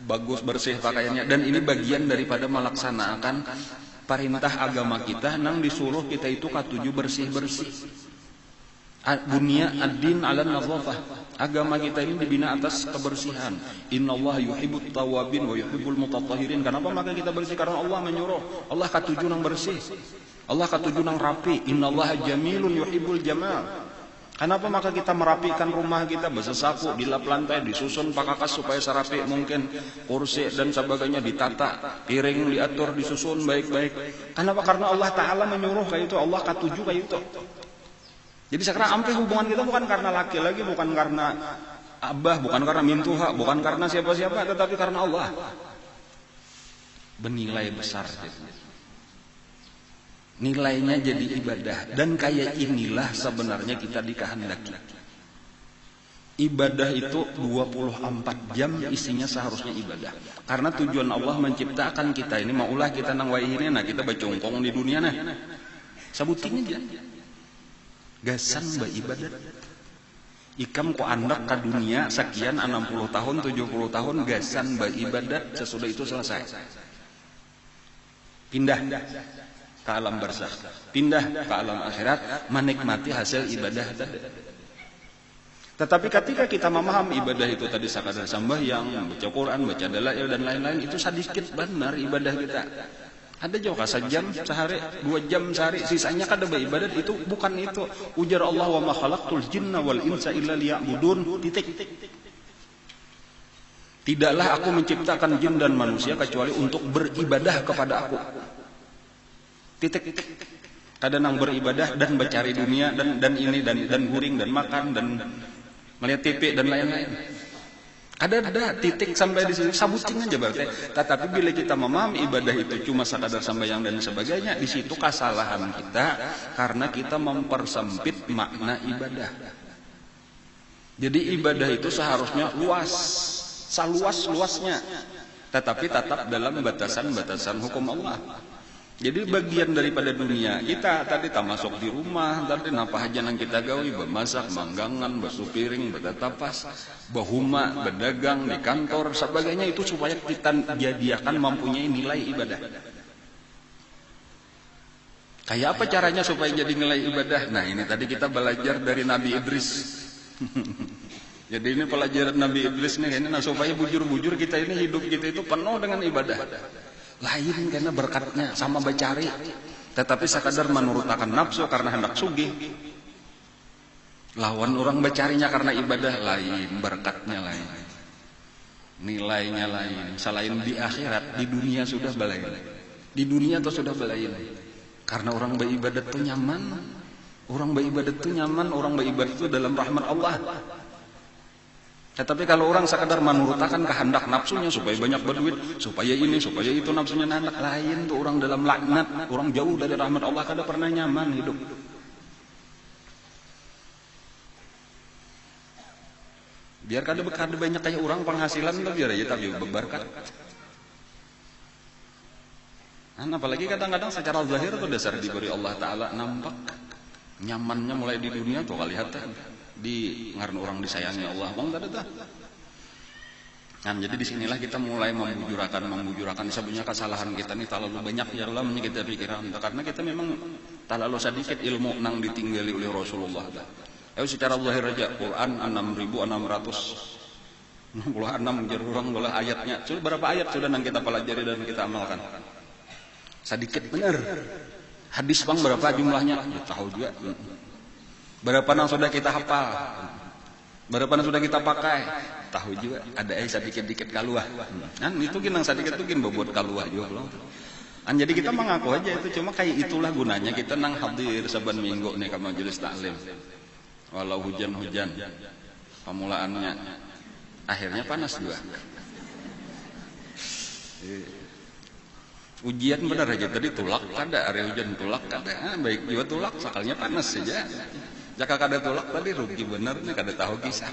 bagus bersih pakaiannya, dan ini bagian daripada melaksanakan perintah agama kita nang disuruh kita itu katuju bersih-bersih. Dunia ad-din ala nadhafah. Agama kita ini dibina atas kebersihan. Innallaha yuhibbut tawwabin wa yuhibbul mutatahhirin. Kenapa maka kita bersih? Karena Allah menyuruh. Allah katuju nang bersih. Allah katuju nang rapi. Innallaha jamilun yuhibbul jamal. Kenapa maka kita merapikan rumah kita, bersesapu, dilap lantai, disusun pakakas supaya serapi mungkin, kursi dan sebagainya ditata, piring diatur, disusun baik-baik. Kenapa? Karena Allah Ta'ala menyuruh kayak itu, Allah katuju kayak itu. Jadi sekarang sampai hubungan kita bukan karena laki lagi, bukan karena abah, bukan karena mintuha, bukan karena siapa-siapa, tetapi karena Allah. Bernilai besar. Nilainya jadi ibadah. Dan kayak inilah sebenarnya kita dikehendaki. Ibadah itu 24 jam isinya seharusnya ibadah. Karena tujuan Allah menciptakan kita ini, maulah kita nang waihine, nah kita bacongkong di dunia nah. Sebutin aja. Gasan beribadat. Ikam ko andak ke dunia sekian 60 tahun, 70 tahun gasan beribadat, sesudah itu selesai. Pindah ke alam barzakh, pindah ke alam akhirat, menikmati hasil ibadah tadi. Tetapi ketika kita memahami ibadah itu tadi sekadar sembahyang, baca Quran, baca dalail dan lain-lain, itu sedikit benar ibadah kita. Ada juga sejam sehari, 2 jam sehari, sisanya kada beribadat, itu bukan itu. Ujar Allah, wa ma khalaqtul jinna wal insa illa liya'budun. Titik. Tidaklah aku menciptakan jin dan manusia kecuali untuk beribadah kepada aku. Titik. Kadang nang beribadah dan mencari dunia dan ini dan guring dan makan dan melihat TV dan lain-lain. Ada titik sampai di sini sabuting aja berarti. Tetapi bila kita memahami ibadah itu cuma sekadar sembahyang dan sebagainya, di situ kesalahan kita karena kita mempersempit makna ibadah. Jadi ibadah itu seharusnya luas, seluas-luasnya, tetapi tetap dalam batasan-batasan hukum Allah. Jadi bagian daripada dunia kita tadi tak masuk di rumah, tadi napa aja yang kita gawi, bermasak, manggangan, basuh piring, bertatapas, bahuma, berdagang di kantor, sebagainya itu supaya kita jadikan mempunyai nilai ibadah. Kayak apa caranya supaya jadi nilai ibadah? Nah ini tadi kita belajar dari Nabi Idris. Jadi ini pelajaran Nabi Idris nih, ini nah supaya bujur-bujur kita ini hidup kita itu penuh dengan ibadah. Lain karena berkatnya sama bacari, tetapi sekadar menurutakan nafsu karena hendak sugih. Lawan orang bacarinya karena ibadah lain, berkatnya lain, nilainya lain. Selain di akhirat, di dunia sudah belain. Di dunia tuh sudah belain. Karena orang beribadat tuh nyaman, orang beribadat tuh nyaman, orang beribadat tuh dalam rahmat Allah. Tetapi kalau orang sekadar menurutakan kehendak nafsunya supaya banyak berduit, supaya ini, supaya itu nafsunya anak lain tuh orang dalam laknat, orang jauh dari rahmat Allah, kada pernah nyaman hidup. Biar kada banyak kayak orang penghasilan tuh biar aja tapi berberkat. Apalagi kadang-kadang secara zahir tuh dasar diberi Allah Ta'ala nampak nyamannya mulai di dunia tuh kali lihat di ngaran orang disayangi Allah bang tadi tuh. Nah, jadi disinilah kita mulai membujurakan sebenarnya kesalahan kita nih terlalu banyak ya Allah kita pikiran karena kita memang terlalu sedikit ilmu nang ditinggali oleh Rasulullah. Secara zahir aja Quran 6.666 jadi orang boleh ayatnya. Sudah berapa ayat sudah nang kita pelajari dan kita amalkan? Sedikit benar. Hadis bang berapa jumlahnya? Ya, tahu juga. Berapa nang sudah kita hafal? Berapa nang sudah kita pakai? Tahu juga. Ada sedikit-dikit kaluah. Kan itu kinang sedikit tuh kin bobot kaluah juga loh. Jadi kita mengaku aja itu cuma kayak itulah gunanya kita nang hadir saban minggu nih ke majelis taklim. Walau hujan-hujan pemulaannya akhirnya panas juga. Ujian benar aja tadi tulak kada, area hujan tulak kada, baik juga tulak sakalnya panas saja. Jika kada tulak tadi rugi benar nih kada tahu kisah.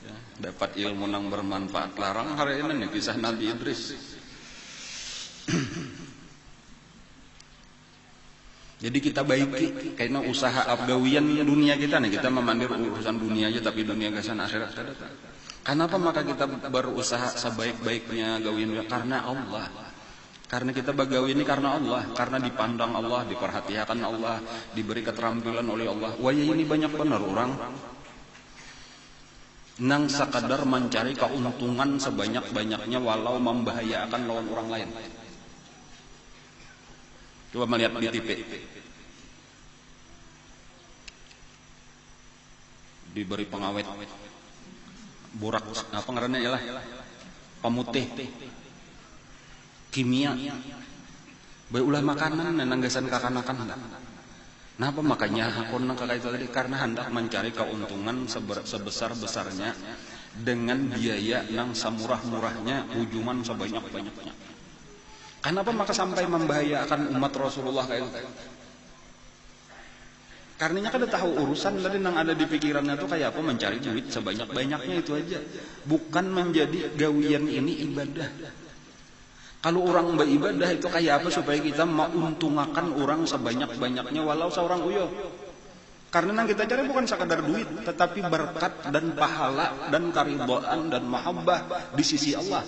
Ya, dapat ilmu nang bermanfaat larang hari ini nih kisah Nabi Idris. Jadi kita baiki karena usaha abgawian dunia kita nih kita memandir urusan dunia aja tapi dunia gasan akhirat kada. Kenapa maka kita berusaha sebaik-baiknya gawian karena Allah. Karena kita bagawi ini karena Allah, karena dipandang Allah, diperhatikan Allah, diberi keterampilan oleh Allah. Wah ya ini banyak benar orang nang sekadar mencari keuntungan sebanyak-banyaknya walau membahayakan lawan orang lain. Coba melihat di TV. Diberi pengawet. Borak apa ngarannya ialah pemutih. Kimia, berulah makanan dan nanggasan kakanakan. Kenapa makanya hakon nang kakak itu tadi karena hendak mencari keuntungan sebesar-besarnya dengan biaya nang semurah-murahnya, ujuman sebanyak-banyaknya. Kenapa maka sampai membahayakan umat Rasulullah kayak itu? Karenanya kada tahu urusan tadi nang ada di pikirannya tuh kayak apa mencari duit sebanyak-banyaknya itu aja, bukan menjadi gawian ini ibadah. Kalau orang beribadah itu kayak apa supaya kita menguntungkan orang sebanyak-banyaknya walau seorang uyuh. Karena yang kita cari bukan sekadar duit, tetapi berkat dan pahala dan karidhaan dan mahabbah di sisi Allah.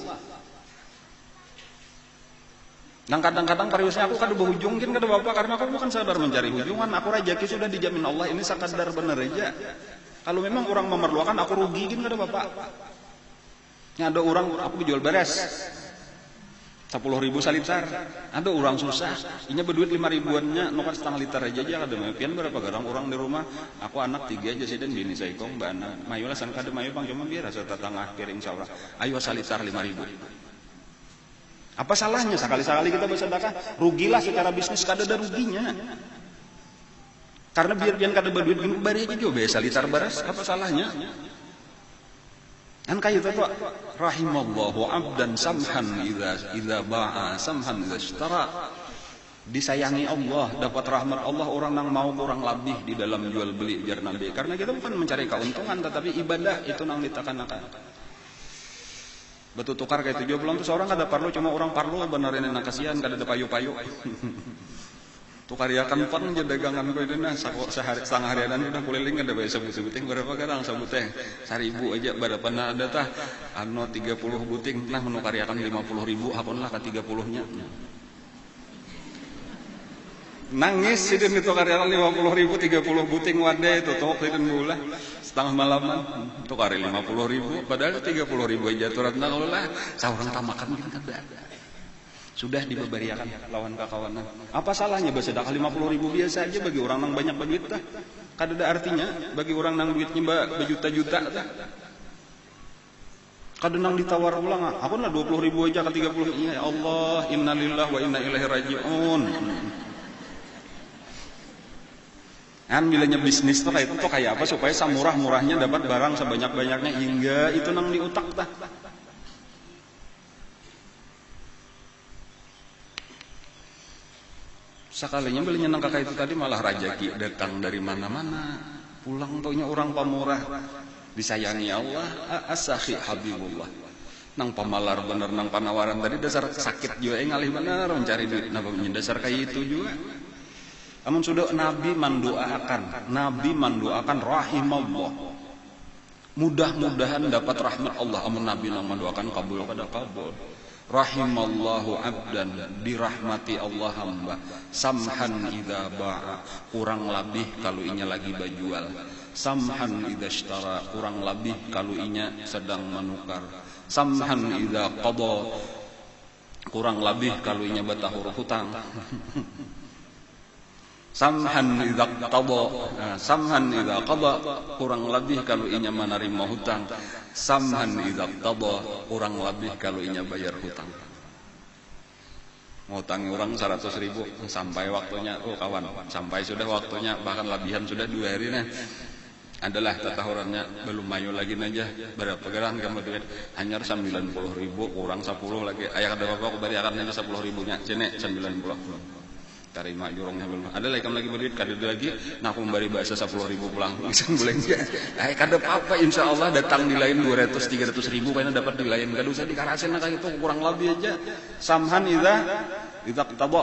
Dan kadang-kadang periusnya aku kada berhujungkin kada bapak karena aku bukan sadar mencari hujungan, aku rejeki sudah dijamin Allah ini sekadar benar aja. Kalau memang orang memerlukan aku rugiin kada bapak. Ada orang aku jual beres. 10.000 salitar, ada orang susah, inya berduit 5.000-annya, nukat setengah liter aja ada mapian berapa garang orang di rumah, aku anak 3 aja sih dan bini saya kong, mbak anak, mayu lah san kada mayu bang, cuma biar rasa tetangah piring saura, ayo salitar 5.000. Apa salahnya sekali-sekali kita bersedekah, rugilah secara bisnis kada ada ruginya, karena biar kada berduit bari aja juga biasa salitar beras, apa salahnya? Kan kayak itu rahimallahu abdan samhan idza ba'a samhan idza ishtara. Disayangi Allah, dapat rahmat Allah orang yang mau kurang lebih di dalam jual beli jar Nabi. Karena kita bukan mencari keuntungan, tetapi ibadah itu nang ditekan-tekan. Betul tukar kayak 7 bulan tuh seorang kada parlo, cuma orang parlo benerin enak kasihan kada ada payu-payu. Tukar ya kan pan jadi dagangan ko itu nah sehari setengah harian udah keliling kada bae sebut-sebuting berapa kadang sebuteng 1000 aja berapa na ada tah anu 30 buting nah menukar ya kan 50.000 hapunlah ka 30-nya. Nangis sidin itu karyawan 50.000 30 buting wadah itu tok sidin bulah setengah malaman untuk hari 50.000 padahal 30.000 aja turatna kalau lah saurang tamakan kan kada sudah dibebariakan lawan kakawanan. Apa salahnya bersedekah 50.000 biasa aja bagi orang yang banyak duit tah kada ada artinya bagi orang yang duitnya berjuta-juta tah kada nang ditawar ulang aku lah 20.000 aja ke 30 ya Allah innalillahi wa inna ilaihi rajiun. Kan bilanya bisnis tuh kayak itu tuh kayak apa supaya samurah-murahnya dapat barang sebanyak-banyaknya hingga itu nang diutak tah. Sekalinya bilanya nang kakak itu tadi malah rajaki datang dari mana-mana. Pulang taunya orang pamurah disayangi Allah as-sakhi habibullah. Nang pamalar bener nang panawaran tadi dasar sakit juga ngalih bener mencari duit napa dasar kayak itu juga. Amun sudah Nabi mendoakan rahimallah. Mudah-mudahan dapat rahmat Allah. Amun Nabi nang mendoakan kabul kada kabul. Rahimallahu abdan dirahmati Allah hamba. Samhan idza ba'a kurang lebih kalau inya lagi bajual. Samhan idza ishtara kurang lebih kalau inya sedang menukar. Samhan idza qada kurang lebih kalau inya batahur hutang. Samhan idza qada kurang lebih kalau inya menerima hutang. Samhan idza qada kurang lebih kalau inya bayar hutang. Ngutangi orang 100.000 sampai waktunya kawan sampai sudah waktunya bahkan lebihan sudah 2 hari nah adalah tatahurannya belum mayu lagi aja berapa geran kamu duit hanya 90.000 kurang 10 lagi aya kada apa-apa aku bari akan aja 10.000 nya cene 90 tarima jurungnya belum ada lagi kamu lagi berduit kada lagi nah aku memberi bahasa 10.000 pulang langsung boleh kada apa insyaallah datang di lain 200-300 ribu karena dapat di lain kada usah dikarasin kayak itu kurang lebih aja samhan idza qada.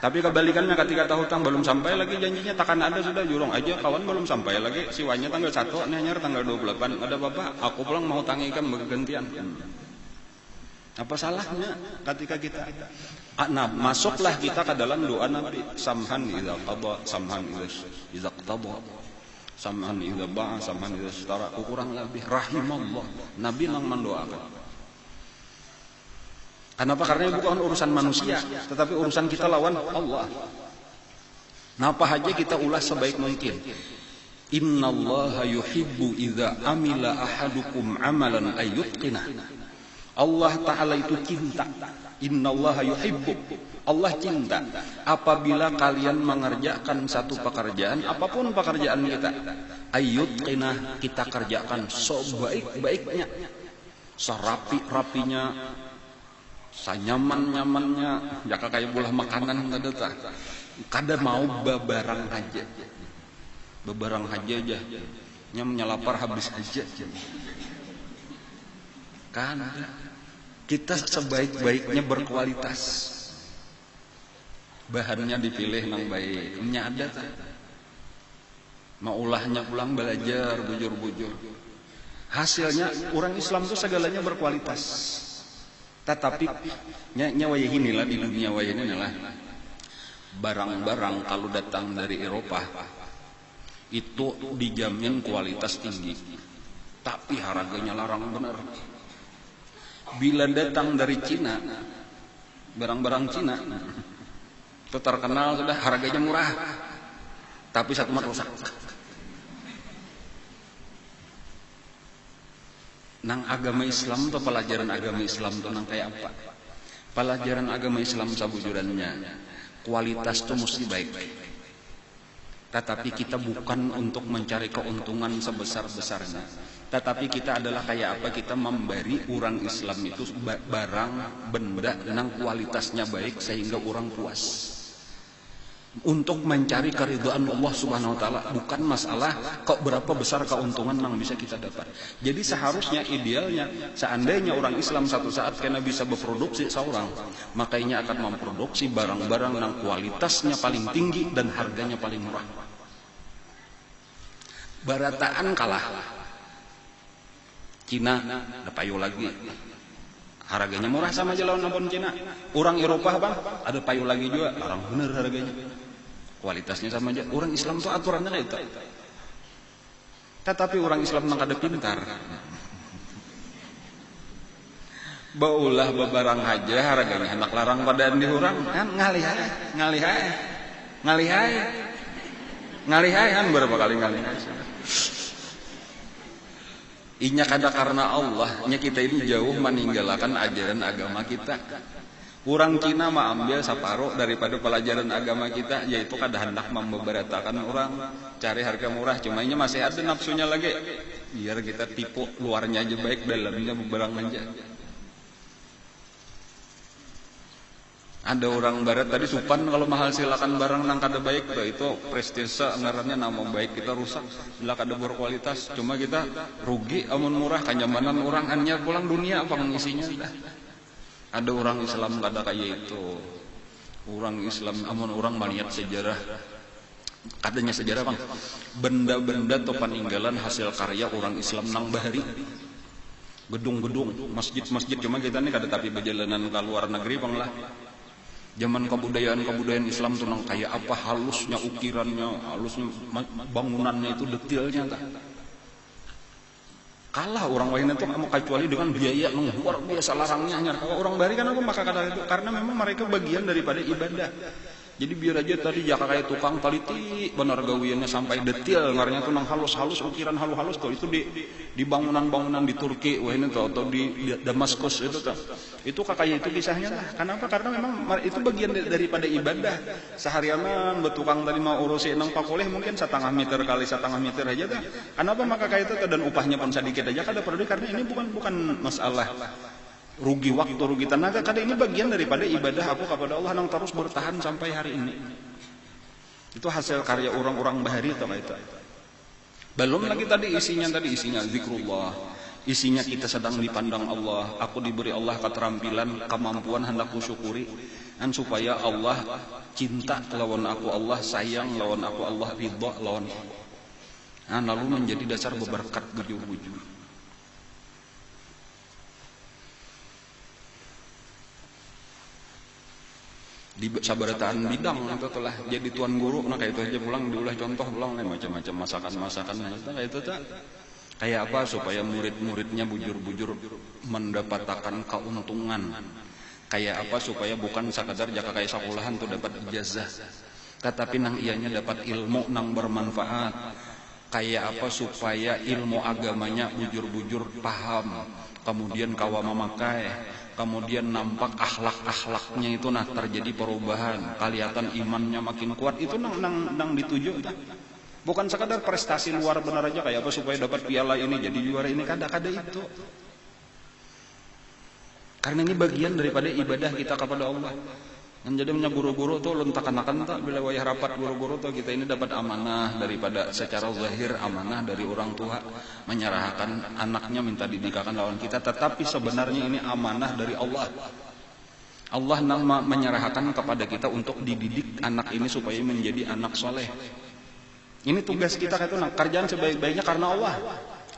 Tapi kebalikannya ketika hutang belum sampai lagi janjinya takkan ada sudah jurung aja kawan belum sampai lagi siwanya tanggal 1 nyanyar tanggal 28 ada apa aku pulang mau tangikan bergantian. Apa salahnya ketika kita masuklah kita ke dalam doa Nabi samhan idza qada samhan idza qada samhan idza ba'a samhan idza ishtara kurang lebih rahimallah Nabi nang mendoakan. Kenapa? Karena bukan urusan manusia tetapi urusan kita lawan Allah. Napa aja kita ulas sebaik mungkin. Innallaha yuhibbu idza amila ahadukum amalan ayyutqina. Allah Ta'ala itu cinta. Innallaha yuhibbu. Allah cinta apabila kalian mengerjakan satu pekerjaan, apapun pekerjaan kita, ayyutqina, kita kerjakan sebaik-baiknya, serapi-rapinya, sanyaman-nyamannya, jaka kayak bulah makanan kada mau bebarang aja. Bebarang aja nyelapar habis aja. Kan kita sebaik-baiknya berkualitas, bahannya dipilih yang baik, ada mau ulahnya pulang belajar bujur-bujur, hasilnya orang Islam itu segalanya berkualitas. Tetapi nyawa inilah di dunia inilah barang-barang kalau datang dari Eropa itu dijamin kualitas tinggi, tapi harganya larang benar. Bila datang dari Cina, barang-barang Cina itu terkenal sudah harganya murah, tapi satu mat rusak. Nang agama Islam atau pelajaran agama Islam itu nang kayak apa? Pelajaran agama Islam sabujurannya, kualitas itu mesti baik. Tetapi kita bukan untuk mencari keuntungan sebesar-besarnya. Tetapi kita adalah kayak apa? Kita memberi orang Islam itu barang, benda yang kualitasnya baik sehingga orang puas. Untuk mencari keridhaan Allah Subhanahu wa taala, bukan masalah kok berapa besar keuntungan yang bisa kita dapat. Jadi seharusnya idealnya seandainya orang Islam satu saat kena bisa berproduksi seorang, makanya akan memproduksi barang-barang yang kualitasnya paling tinggi dan harganya paling murah. Barataan kalah. Cina ada payu lagi. Harganya murah sama aja lawan abon Cina. Orang Eropa bang ada payu lagi juga, orang bener harganya. Kualitasnya sama aja. Orang Islam tuh aturannya kayak itu. Tetapi orang Islam nang kada pintar. Baulah bebarang aja harganya anak larang padaan di orang kan ngalihai kan berapa kali ngalihai. Inya kada karena Allah, nya kita ini jauh meninggalkan ajaran agama kita. Orang Cina mah ambil separuh daripada pelajaran agama kita, yaitu kada hendak memberatakan orang cari harga murah, cuma ini masih ada nafsunya lagi. Biar kita tipu luarnya aja baik, dalamnya beberang aja. Ada orang barat tadi supan kalau mahal silakan barang nang kada baik, itu prestise ngarannya nama baik kita rusak, bila kada berkualitas. Cuma kita rugi amun murah kenyamanan orang hanya pulang dunia apa ngisinya dah. Ada orang Islam kada kayak itu. Orang Islam amun orang melihat sejarah, kadanya sejarah bang, benda-benda atau peninggalan hasil karya orang Islam nang bahari, gedung-gedung, masjid-masjid. Cuma kita ini kada tapi perjalanan ke luar negeri bang lah. Zaman kebudayaan Islam tuh nang kayak apa halusnya ukirannya, halusnya bangunannya itu detailnya tak. Kalah orang lain itu kamu kecuali dengan biaya yang luar biasa larangnya. Kalau orang bari kan apa maka kata itu karena memang mereka bagian daripada ibadah. Jadi biar aja tadi jaka kayak tukang teliti benar gawiannya sampai detail, ngarnya tuh nang halus-halus ukiran halus-halus tuh itu di bangunan-bangunan di Turki wah ini tuh atau di Damaskus itu tuh. Itu kakaknya itu kisahnya lah. Kenapa? Karena memang itu bagian daripada ibadah. Seharianan betukang tadi mau urusin nang pakoleh mungkin 1,5 meter kali 1,5 meter aja dah. Kenapa maka kayak itu dan upahnya pun sedikit aja kada perlu karena ini bukan masalah rugi waktu, rugi tenaga, karena ini bagian daripada ibadah aku kepada Allah yang terus bertahan sampai hari ini. Itu hasil karya orang-orang bahari atau itu. Belum lagi isinya zikrullah, isinya kita sedang dipandang Allah. Aku diberi Allah keterampilan, kemampuan hendak kusyukuri, dan supaya Allah cinta lawan aku, Allah sayang lawan aku, Allah ridha lawan aku. Nah, lalu menjadi dasar berberkat bujur-bujur. Di sabarataan bidang atau telah jadi tuan guru, nah kayak itu aja pulang diulah contoh pulang macam-macam masakan itu kayak itu tak kayak apa supaya murid-muridnya bujur-bujur mendapatkan keuntungan, kayak apa supaya bukan sekadar jaka kayak sekolahan tuh dapat ijazah, tetapi nang ianya dapat ilmu nang bermanfaat, kayak apa supaya ilmu agamanya bujur-bujur paham, kemudian kawa memakai, kemudian nampak akhlak-akhlaknya itu nah terjadi perubahan, kelihatan imannya makin kuat. Itu nang dituju tak? Bukan sekadar prestasi luar benar aja kayak apa supaya dapat piala ini jadi juara ini, kada itu. Karena ini bagian daripada ibadah kita kepada Allah. Dan jadi guru-guru tuh lentakan-akan tak bila wayah rapat guru-guru tuh kita ini dapat amanah daripada secara zahir amanah dari orang tua menyerahkan anaknya minta dinikahkan lawan kita, tetapi sebenarnya ini amanah dari Allah. Allah menyerahkan kepada kita untuk dididik anak ini supaya menjadi anak soleh. Ini tugas kita itu kerjaan sebaik-baiknya karena Allah,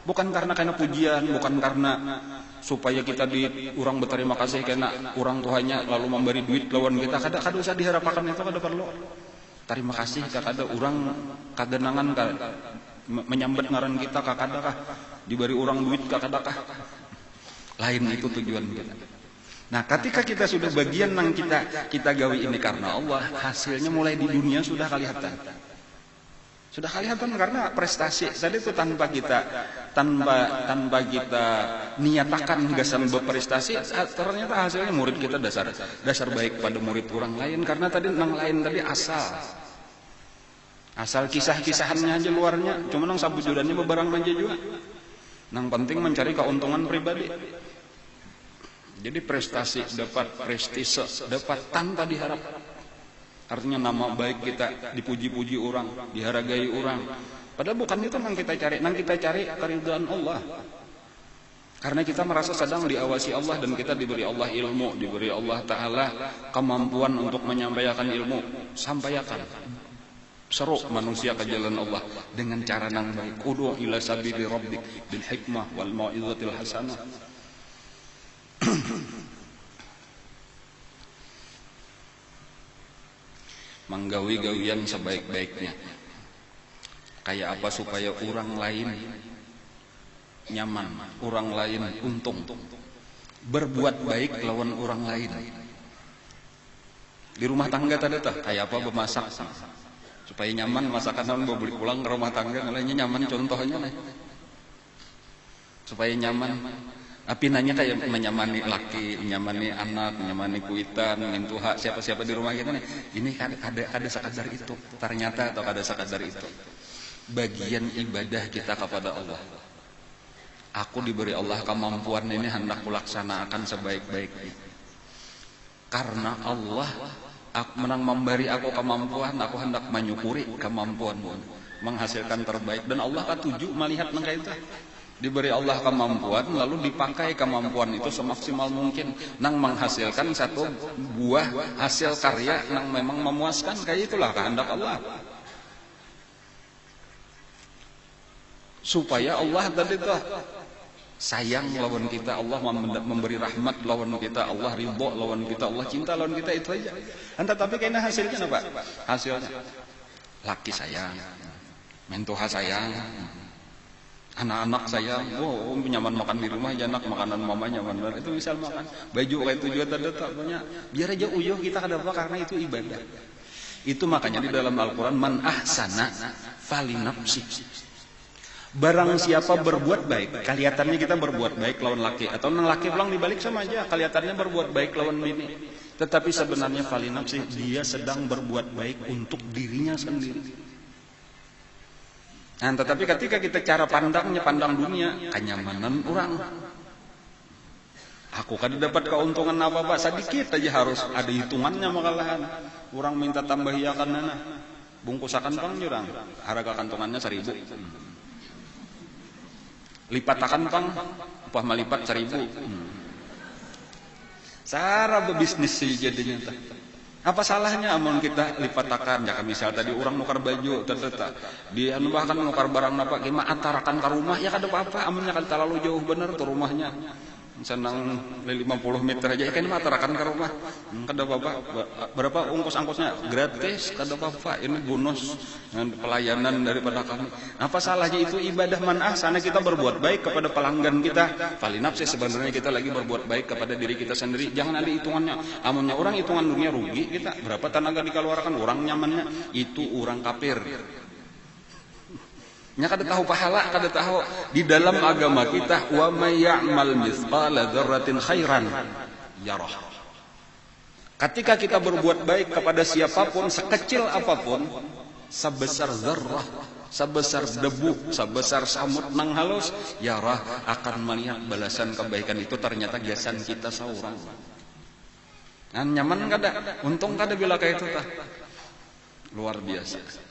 bukan karena pujian, bukan karena supaya kita orang berterima kasih karena orang tuanya lalu memberi duit lawan kita. Kada usah diharapkan itu, kada perlu. Terima kasih kada orang kadenangan menyambut ngaran kita kada kah diberi orang duit kada kah. Lain itu tujuan kita. Nah, ketika kita sudah bagian nang kita gawi ini karena Allah, hasilnya mulai di dunia sudah kelihatan. Sudah kelihatan karena prestasi tadi itu tanpa kita niatakan gasan berprestasi, ternyata hasilnya murid kita dasar baik pada murid orang lain, karena tadi nang lain tadi asal Asal kisah-kisahannya aja luarnya, cuma nang sabujudannya bebarang manja juga. Nang penting mencari keuntungan pribadi. Jadi prestasi dapat, prestise dapat tanpa diharap. Artinya nama baik kita dipuji-puji orang, dihargai orang. Padahal bukan itu nang kita cari, nang kita cari keridhaan Allah. Karena kita merasa sedang diawasi Allah dan kita diberi Allah ilmu, diberi Allah Ta'ala kemampuan untuk menyampaikan ilmu. Sampaikan. Seru manusia ke jalan Allah dengan cara nang baik. Ud'u ila sabili rabbik bil hikmah wal mau'izatil hasanah. Menggawi-gawian sebaik-baiknya. Kayak apa supaya orang lain nyaman, orang lain untung. Berbuat baik lawan orang lain. Di rumah tangga tadi tuh kayak apa bemasak supaya nyaman, masakan bawa beli pulang ke rumah tangga ngalanya nyaman, contohnya nih. Supaya nyaman. Tapi nanya kayak menyamani laki, menyamani anak, menyamani kuitan, menyentuh hak siapa-siapa di rumah kita nih. Ini ada sekadar itu. Ternyata atau ada sekadar itu. Bagian ibadah kita kepada Allah. Aku diberi Allah kemampuan ini hendak kulaksanakan sebaik-baiknya. Karena Allah menang memberi aku kemampuan, aku hendak menyukuri kemampuanmu, menghasilkan terbaik. Dan Allah ketujuh melihat nangka itu. Diberi Allah kemampuan, lalu dipakai kemampuan itu semaksimal mungkin, nang menghasilkan satu buah hasil karya nang memang memuaskan. Kayak itulah kehendak Allah. Supaya Allah tadi tuh sayang lawan kita, Allah memberi rahmat lawan kita, Allah ridho lawan kita, Allah cinta lawan kita, itu aja. Tetapi kayaknya hasilnya apa? Hasilnya laki sayang, mentoha sayang, anak-anak sayang, nyaman makan di rumah, anak makanan mama nyaman banget, itu misal makan. Baju kayak itu juga tanda banyak. Biar aja uyuh kita kenapa? Karena itu ibadah. Itu makanya di dalam Al-Quran man ahsana falinafsi. Barang siapa berbuat baik, kelihatannya kita berbuat baik lawan laki, atau nang laki pulang dibalik sama aja, kelihatannya berbuat baik lawan bini. Tetapi sebenarnya falinafsi, dia sedang berbuat baik untuk dirinya sendiri. Nah, tetapi ketika kita cara pandangnya, pandang dunia, kenyamanan orang. Aku kan dapat keuntungan apa-apa, sedikit aja harus ada hitungannya makalahan. Orang minta tambah hiakan nana, bungkusakan pang jurang, harga kantongannya 1.000. Lipatakan pang, upah melipat 1.000. Cara berbisnis sih jadinya. Apa salahnya amun kita lipatakan? Ya misal tadi orang nukar baju, dia bahkan nukar barang apa, kima atarakan ke rumah, ya kada apa-apa. Amunnya kan terlalu jauh bener tuh rumahnya. Senang 50 meter aja, kan atarakan ke rumah. Kada apa-apa. Berapa ongkos-ongkosnya? Gratis, kada apa-apa. Ini bonus pelayanan daripada kami. Apa salahnya itu ibadah man'ah? Sana kita berbuat baik kepada pelanggan kita. Falinafsi sebenarnya kita lagi berbuat baik kepada diri kita sendiri. Jangan ada hitungannya. Amunnya orang hitungan dunia rugi kita. Berapa tenaga dikeluarkan orang nyamannya? Itu orang kafir. Nya kada tahu pahala, kada tahu di dalam agama kita wa may ya'mal mithqala dzarratin khairan yarah. Ketika kita berbuat baik kepada siapapun, sekecil apapun, sebesar zarrah, sebesar debu, sebesar samut nang halus, yarah akan melihat balasan kebaikan itu ternyata jasan kita seorang. Nah, nyaman kada? Untung kada bila kayak itu tah. Luar biasa.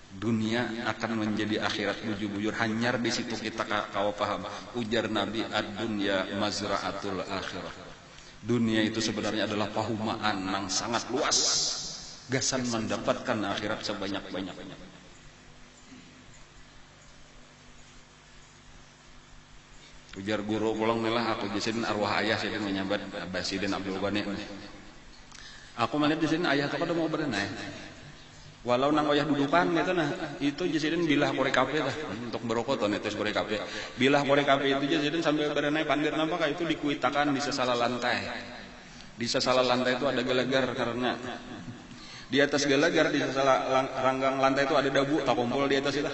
Dunia akan menjadi akhirat bujur-bujur, hanyar di situ kita kau paham. Ujar Nabi, ad-dunya mazra'atul akhirah. Dunia itu sebenarnya adalah pahumaan yang sangat luas. Gasan mendapatkan akhirat sebanyak-banyaknya. Ujar guru pulang melah aku jisin arwah ayah saya menyabat Basidin Abdul Ghani. Aku melihat di sini ayah tu kada mau berenai. Walau nang wayah dudukan gitu nah, itu jasidin bilah korek kafe dah untuk berokok tuh netes korek kafe. Bilah korek kafe itu jasidin sambil berenai pandir nampak itu dikuitakan di sesala lantai. Di sesala lantai itu ada gelagar karena di atas gelagar di sesala ranggang lantai itu ada dabu tak kumpul di atas itu.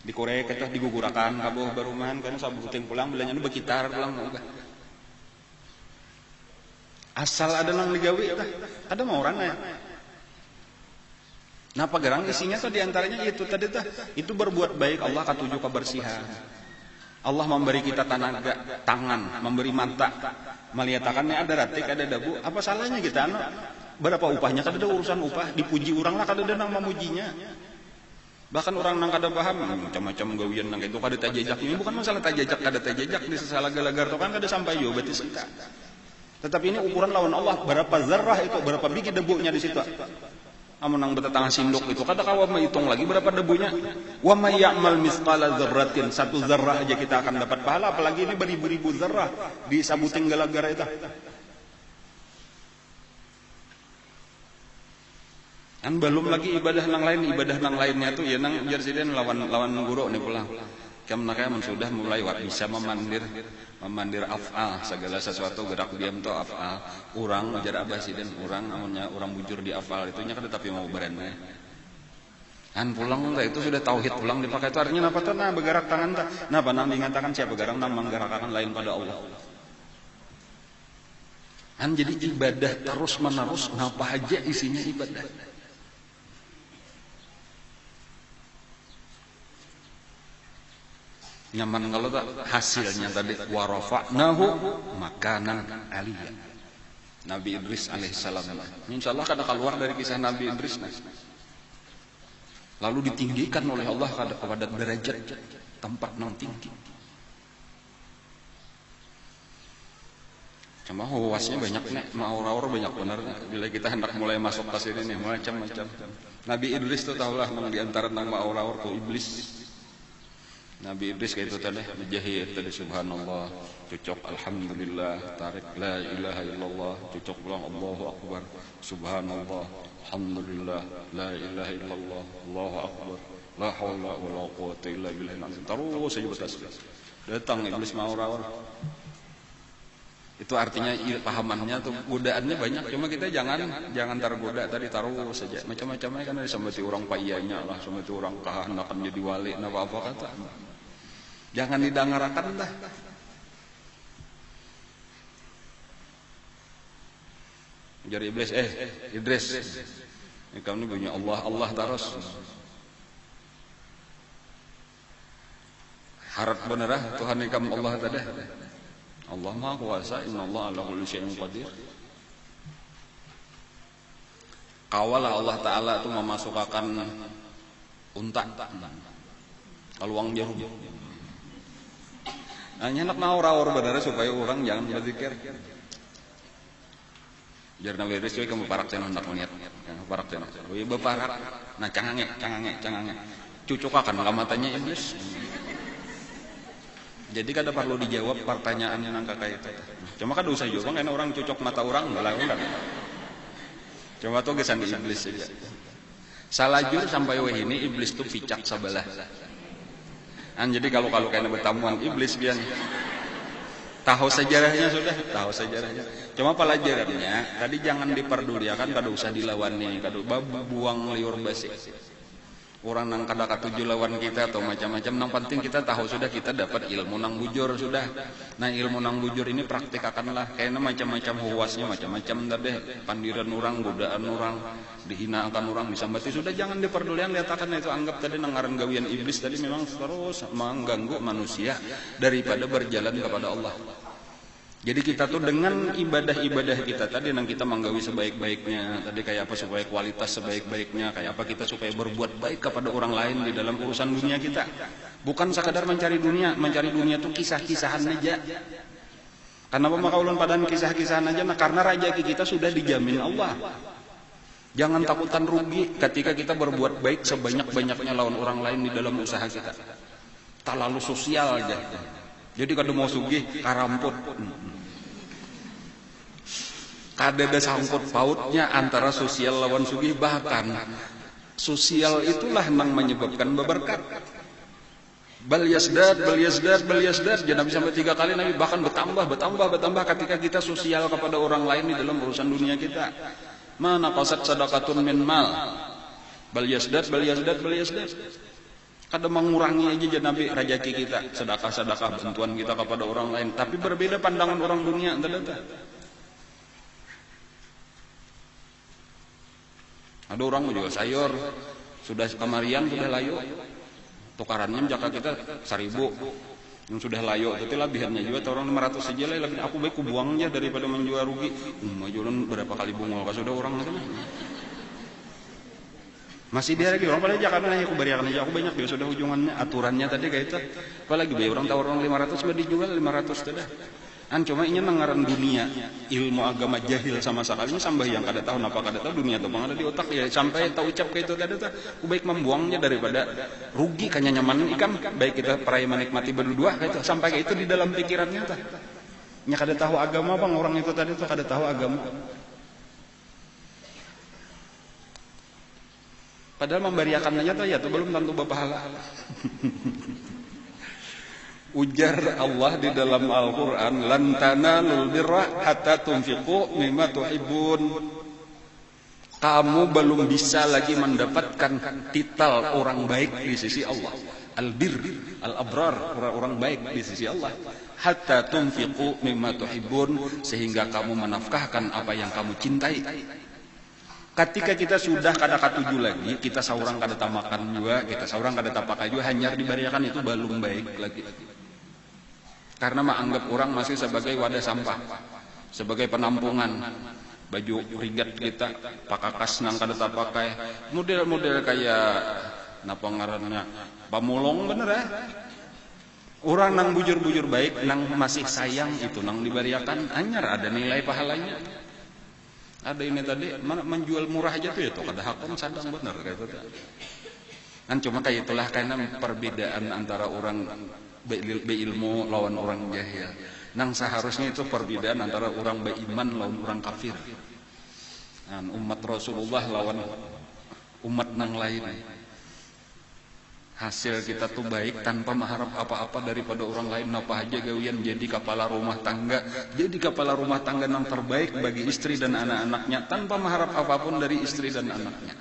Dikorek itu digugurakan kabuh barumahan karena sabu ting pulang bilangnya nu bekitar pulang mau asal ada nang digawi tah. Ada mau orang ya. Nah pagarang isinya tuh diantaranya itu tadi tuh, itu berbuat baik Allah katuju kebersihan. Allah memberi kita tenaga, tangan, memberi mata, melihatkannya ada ratik, ada dabu. Apa salahnya kita? Berapa upahnya? Kada ada urusan upah, dipuji orang lah kada ada nang memujinya. Bahkan orang nang kada paham macam-macam gawian nang itu kada tajajak. Ini bukan masalah tajajak kada tajajak di sesala galagar to kan kada sampai yo berarti sengka. Tetapi ini ukuran lawan Allah, berapa zarrah itu, berapa biji debunya di situ. Amun nang betetangah sindok itu kada kawa menghitung lagi berapa debunya. Wa may ya'mal mithqala dzarratin, satu zarrah aja kita akan dapat pahala, apalagi ini beribu-ribu zarrah disabuting galagara itu. Kan belum lagi ibadah nang lainnya tuh ya nang jersiden lawan guru nih pulang. Kamnaka sudah mulai bisa memandir af'al, segala sesuatu gerak diam to af'al. Urang ajar abah siden urang amunnya urang bujur di af'al itunya kan tapi mau berenang. Kan pulang itu sudah tauhid pulang dipakai itu artinya apa tuh? Nah bergerak tangan tah. Nah panang dingatakan siapa garang nang menggerakkan lain pada Allah. Kan jadi ibadah terus menerus, ngapa aja isinya ibadah. Nyaman kalau tak hasilnya tadi warafa'nahu makanan aliyah. Nabi Idris alaihissalam. Insyaallah kada keluar dari kisah Nabi Idris. Lalu ditinggikan oleh Allah kepada derajat tempat yang tinggi. Cuma huwasnya banyak nih, maur-aur banyak benar. Bila kita hendak mulai masuk ke sini nih macam-macam. Nabi Idris itu tahulah nang diantara nang maur-aur tuh iblis. Nabi Idris kayak itu tadi menjahit tadi subhanallah, cocok alhamdulillah, tarik la ilaha illallah, cocok pulang Allahu akbar, subhanallah, alhamdulillah, la ilaha illallah, Allahu akbar, la haula wala quwwata illa billah. Terus saja bertasbih. Datang iblis maur-aur. Itu artinya pahamannya tuh godaannya banyak, cuma kita jangan tergoda tadi taruh saja. Macam-macamnya kan ada sambati orang paiyanya lah, sambati orang kahandakan jadi wali, apa kata. Jangan didangarakan dah. Jadi iblis, Idris, kamu punya Allah terus. Harap benerah Tuhan kamu Allah tadi. Allah Maha Kuasa, innallaha ala kulli syai'in qadir. Kawalah Allah Ta'ala itu memasukkan unta kaluang jarum. Hanya nak naur-aur benar supaya orang jangan berzikir. Jarna beres cuy kamu parak cenah hendak melihat. Parak cenah. Oi beparak. Nah cangange. Cucuk akan matanya iblis. Jadi kada perlu dijawab pertanyaannya nang kayak itu. Cuma kada usah jawab karena orang cucuk mata orang enggak. Cuma tuh gesan iblis saja. Salajur sampai weh ini iblis tuh picak sebelah. Jadi kalau kena bertamuan iblis biar tahu sejarahnya sudah, tahu sejarahnya. Cuma pelajarannya tadi jangan diperduliakan, kada usah dilawani, kada buang liur basi. Orang nang kada katuju lawan kita atau macam-macam, nang penting kita tahu sudah kita dapat ilmu nang bujur sudah. Nah ilmu nang bujur ini praktikakanlah, kayaknya macam-macam huwasnya macam-macam tadi, pandiran orang, godaan orang, dihinakan orang, disambati sudah jangan diperdulian, lihatkan itu anggap tadi nangaran gawian iblis tadi memang terus mengganggu manusia daripada berjalan kepada Allah. Jadi kita tuh dengan ibadah-ibadah kita tadi yang kita menggawi sebaik-baiknya, tadi kayak apa supaya kualitas sebaik-baiknya, kayak apa kita supaya berbuat baik kepada orang lain di dalam urusan dunia kita. Bukan sekadar mencari dunia tuh kisah-kisahan aja. Kenapa maka ulun padan kisah-kisahan aja? Nah karena rajaki kita sudah dijamin Allah. Jangan takutan rugi ketika kita berbuat baik sebanyak-banyaknya lawan orang lain di dalam usaha kita. Tak lalu sosial aja. Jadi kada mau sugih karamput. Kada ada sangkut pautnya antara sosial lawan sugih, bahkan sosial itulah yang menyebabkan berberkat. Bal yasdad jadi Nabi sampai 3 kali Nabi bahkan bertambah ketika kita sosial kepada orang lain di dalam urusan dunia kita. Mana qasat sadaqatun min mal. Bal yasdad. Kada mengurangi aja Nabi rajaki kita, sedekah bantuan kita kepada orang lain, tapi berbeda pandangan orang dunia. Ada orang mau jual sayur, sudah kamarian sudah layu, tukarannya jaka kita 1.000, yang sudah layu, tapi labihannya juga orang 500 saja lah, lebih aku baik ku buangnya daripada menjual rugi. Majulan berapa kali bungol, kalau sudah orang itu masih dia lagi orang pada Jakarta nanya aku bariakan aja, aku banyak dia sudah ujungannya aturannya tadi kayak itu, apalagi bayar orang tahu orang 500 sudah dijual 500 sudah. Cuma ini nengaran dunia ilmu agama jahil sama sekali sambah yang kada tahu apa kada tahu dunia tuh bang ada di otak ya sampai tahu ucap kayak itu kada tahu baik membuangnya daripada rugi kanya nyaman ikan baik kita peraya menikmati berdua kayak itu sampai kayak itu di dalam pikirannya tuh nya kada tahu agama bang orang itu tadi tuh kada tahu agama padahal memberiakan aja tuh ya tuh belum tentu berpahala. Ujar Allah di dalam Al-Quran, lan tanalul birra hatta tunfiqu mimma tuhibbun. Kamu belum bisa lagi mendapatkan titel orang baik di sisi Allah. Al-bir, al-abrar, orang baik di sisi Allah. Hatta tunfiqu mimma tuhibbun, sehingga kamu menafkahkan apa yang kamu cintai. Ketika kita sudah kada katuju lagi, kita seorang kada tamakan juga, kita seorang kada tapakai juga, hanya dibariakan itu belum baik lagi. Karena menganggap orang masih sebagai wadah sampah, sebagai penampungan baju rigat kita, pakakas nang kada tapakai, model-model kayak napa ngarannya pamulong bener ya. Orang nang bujur-bujur baik, nang masih sayang itu nang dibariakan anyar ada nilai pahalanya. Ada ini tadi mana menjual murah aja tuh ya tuh kada hakon sadang bener kayak itu. Kan cuma kayak itulah karena perbedaan antara orang beilmu lawan orang jahil. Nang seharusnya itu perbedaan antara orang beriman lawan orang kafir. Nah, umat Rasulullah lawan umat nang lain. Hasil kita tuh baik tanpa mengharap apa-apa daripada orang lain. Apa aja gawian jadi kepala rumah tangga. Jadi kepala rumah tangga yang terbaik bagi istri dan anak-anaknya tanpa mengharap apapun dari istri dan anaknya.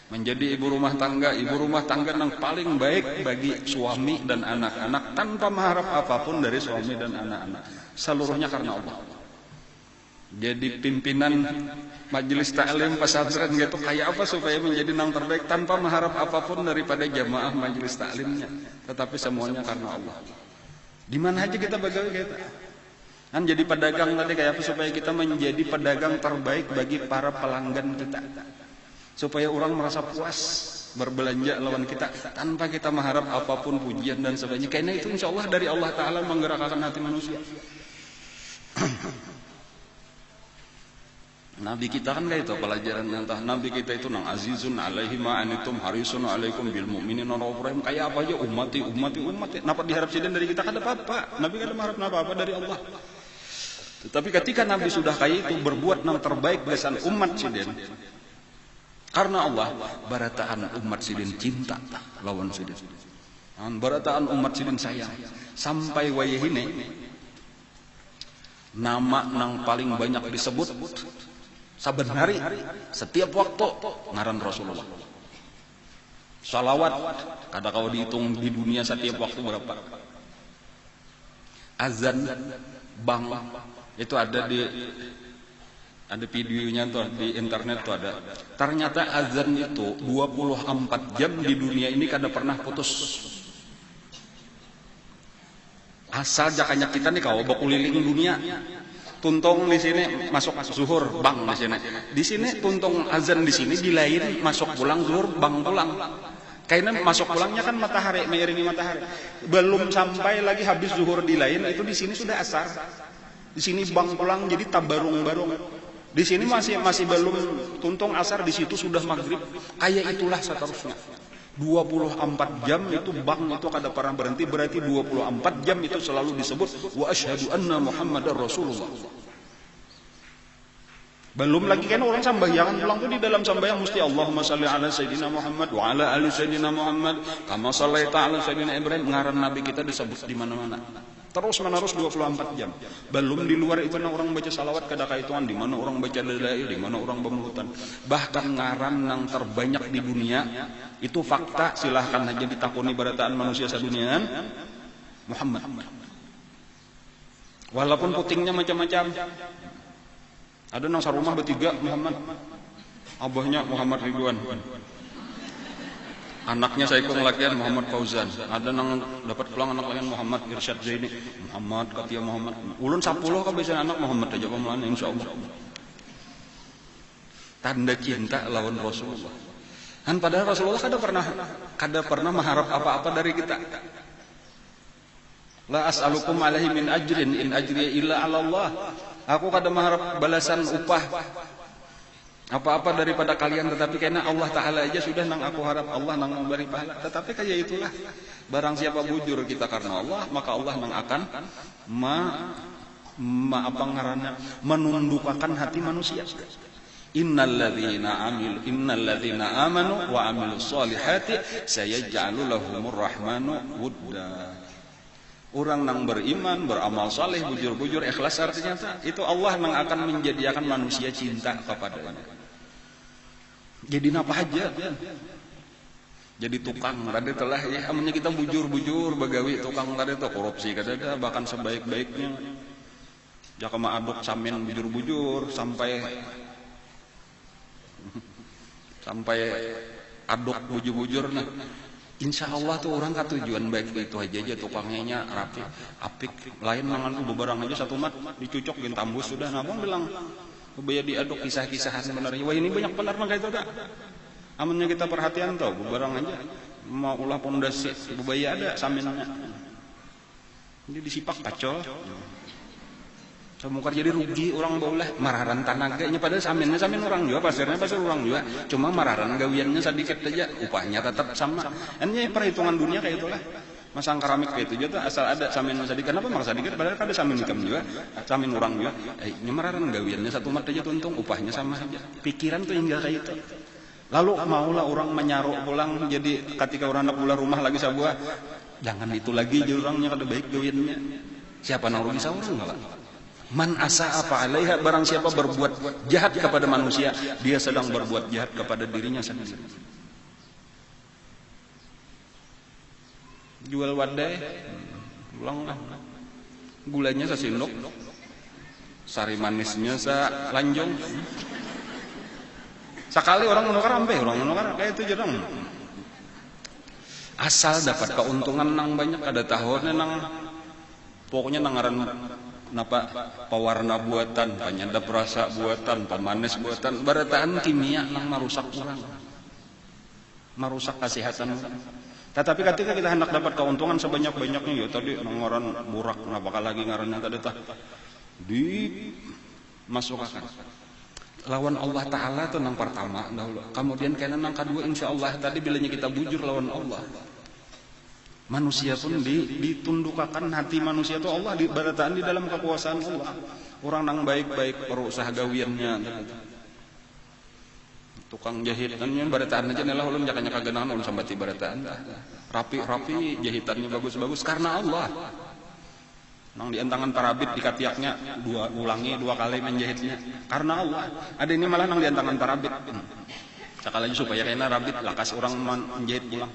Menjadi ibu rumah tangga yang paling baik bagi suami dan anak-anak tanpa mengharap apapun dari suami dan anak-anak. Seluruhnya karena Allah. Jadi pimpinan majelis taklim pesantren gitu kayak apa supaya menjadi yang terbaik tanpa mengharap apapun daripada jamaah majelis taklimnya, tetapi semuanya karena Allah. Di mana aja kita bagaimana kita kan jadi pedagang tadi kayak apa supaya kita menjadi pedagang terbaik bagi para pelanggan kita, supaya orang merasa puas berbelanja lawan kita tanpa kita mengharap apapun pujian dan sebagainya. Karena itu insya Allah dari Allah Ta'ala menggerakkan hati manusia. Nabi kita kan kayak itu pelajaran entah Nabi kita itu nang azizun alaihi ma anitum harisun alaikum bil mu'minina raufur kayak apa aja ummati napa diharap sidin dari kita kada apa-apa. Nabi kada mengharap apa-apa dari Allah. Tetapi ketika Nabi sudah kayak itu berbuat yang terbaik besan umat sidin karena Allah barataan umat sidin cinta lawan sidin. Barataan umat sidin sayang sampai wayahine nama nang paling banyak disebut saben hari, setiap waktu ngaran Rasulullah. Salawat, kada kau dihitung di dunia setiap waktu berapa. Azan, bang, itu ada videonya tuh di internet tuh ada. Ternyata azan itu 24 jam di dunia ini kada pernah putus. Asal jakanya kita nih kau bakuliling dunia. Tuntung di sini masuk zuhur bang di sini. Di sini tuntung azan di sini di lain masuk pulang zuhur bang pulang. Karena masuk pulangnya kan matahari mengiringi matahari. Belum sampai lagi habis zuhur di lain itu di sini sudah asar. Di sini bang pulang jadi tabarung-barung. Di sini masih belum tuntung asar di situ sudah maghrib. Kayak itulah seterusnya. 24 jam itu bang itu kada pernah berhenti berarti 24 jam itu selalu disebut wa asyhadu anna Muhammadar Rasulullah. Belum lagi kan orang sembahyang pulang tuh di dalam sembahyang mesti Allahumma shalli ala sayyidina Muhammad wa ala ali sayyidina Muhammad kama shallaita ala sayyidina Ibrahim. Ngaran nabi kita disebut di mana-mana. Terus menerus 24 jam. Belum di luar itu orang baca salawat kada kaituan di mana orang baca dalail, di mana orang pemulutan. Bahkan ngaran yang terbanyak di dunia itu fakta silahkan aja ditakuni barataan manusia saduniaan Muhammad. Walaupun putingnya macam-macam. Ada nang sarumah bertiga Muhammad. Abahnya Muhammad Ridwan, anaknya Saiko ngelakian Muhammad Fauzan, ada nang dapat pulang anak lain Muhammad Irsyad Zaini, Muhammad Katia Muhammad, ulun 10 ka biasanya anak Muhammad aja pamulan insyaallah. Tanda cinta lawan Rasulullah. Dan padahal Rasulullah kada pernah mengharap apa-apa dari kita. La as'alukum alaihi min ajrin in ajriya illa 'ala Allah. Aku kada mengharap balasan upah apa-apa daripada kalian, tetapi karena Allah Ta'ala aja sudah nang aku harap Allah nang memberi pahala. Tetapi kayak itulah, barang siapa bujur kita karena Allah, maka Allah nang akan menundukkan hati manusia. Innalladzina amanu wa amilus solihati sayaj'alu lahumur rahmanu wudda. Orang nang beriman, beramal saleh, bujur-bujur, ikhlas artinya itu Allah nang akan menjadikan manusia cinta kepadanya. Jadi apa aja? Jadi tukang tadi telah ya, amunnya kita bujur-bujur bagawi tukang tadi itu korupsi kada bahkan sebaik-baiknya. Jakama aduk samin bujur-bujur sampai aduk bujur-bujur nah. Insya Allah tuh orang katujuan baik itu aja tukangnya rapi, apik, lain mangan beberang aja satu mat dicucok gen tambus sudah. Nabang bilang bebaya diaduk kisah-kisahan sebenarnya. Wah ini banyak benar mah kayak itu dah. Amunnya kita perhatian tuh beberang aja mau ulah pondasi bebaya ada saminnya. Jadi disipak kacau. Semukar jadi rugi orang baulah mararan tanaganya padahal samin orang juga pasirnya pasir orang juga cuma mararan gawiannya sedikit aja upahnya tetap sama. Ini perhitungan dunia kayak itulah. Masang keramik kayak itu juga asal ada samin sedikit. Kenapa maksa sedikit padahal ada samin hitam juga samin orang juga. Ini mararan gawiannya satu mat aja tuntung upahnya sama aja. Pikiran tuh hingga kayak itu. Lalu maulah orang menyaruk pulang jadi ketika orang nak pulang rumah lagi sebuah jangan itu lagi jadi orangnya kada baik gawiannya. Siapa nang rugi saurang enggak? Man asa apa alaiha, barang siapa berbuat jahat kepada manusia, dia sedang berbuat jahat kepada dirinya sendiri. Jual wadai, ulang lah. Gulanya sasindok, sari manisnya salanjong. Sekali orang menukar ampe, orang menukar kayak itu jarang. Asal dapat keuntungan nang banyak, ada tahunnya nang pokoknya nangaran napa pewarna buatan, penyedap rasa buatan, pemanis buatan, barataan kimia nang merusak orang, merusak kesehatan orang. Tetapi ketika kita hendak dapat keuntungan sebanyak-banyaknya, ya tadi nangaran burak, bakal lagi ngarannya tadi dimasukkan. Lawan Allah Ta'ala itu nang pertama dahulu. Kemudian kena nang kedua insya Allah tadi bilanya kita bujur lawan Allah. Manusia pun ditundukkan hati manusia itu Allah dibarataan di dalam kekuasaan Allah. Orang nang baik-baik berusaha gawiannya. Tukang jahitannya barataan aja nelah ulun nyaka-nyaka genangan ulun sambati barataan. Rapi-rapi jahitannya bagus-bagus karena Allah. Nang diantangan parabit dikatiaknya ulangi 2 kali menjahitnya karena Allah. Ada ini malah nang diantangan parabit. Sekali aja supaya kena rabit lakas orang menjahit pulang.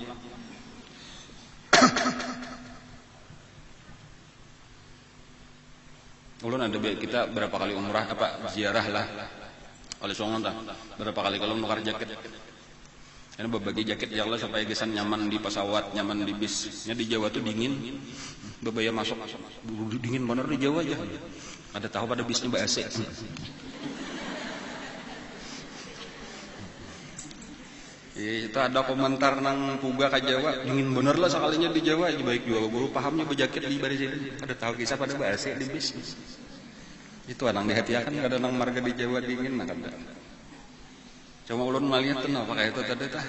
Ulun ada kita berapa kali umrah ziarah lah oleh songon tah berapa kali kalau nukar jaket karena berbagi jaket ya Allah supaya gesan nyaman di pesawat nyaman di bisnya. Di Jawa tuh dingin bebaya masuk dingin bener di Jawa aja ada tahu pada bisnya AC. Itu ada komentar nang puga ke Jawa dingin bener lah sekalinya di Jawa baik juga guru pahamnya berjaket di baris ini ada tahu kisah pada bahasa di bis itu anang dihatiakan ada nang marga di Jawa dingin nah kada cuma ulun malihat tuh apa kayak itu tadi tah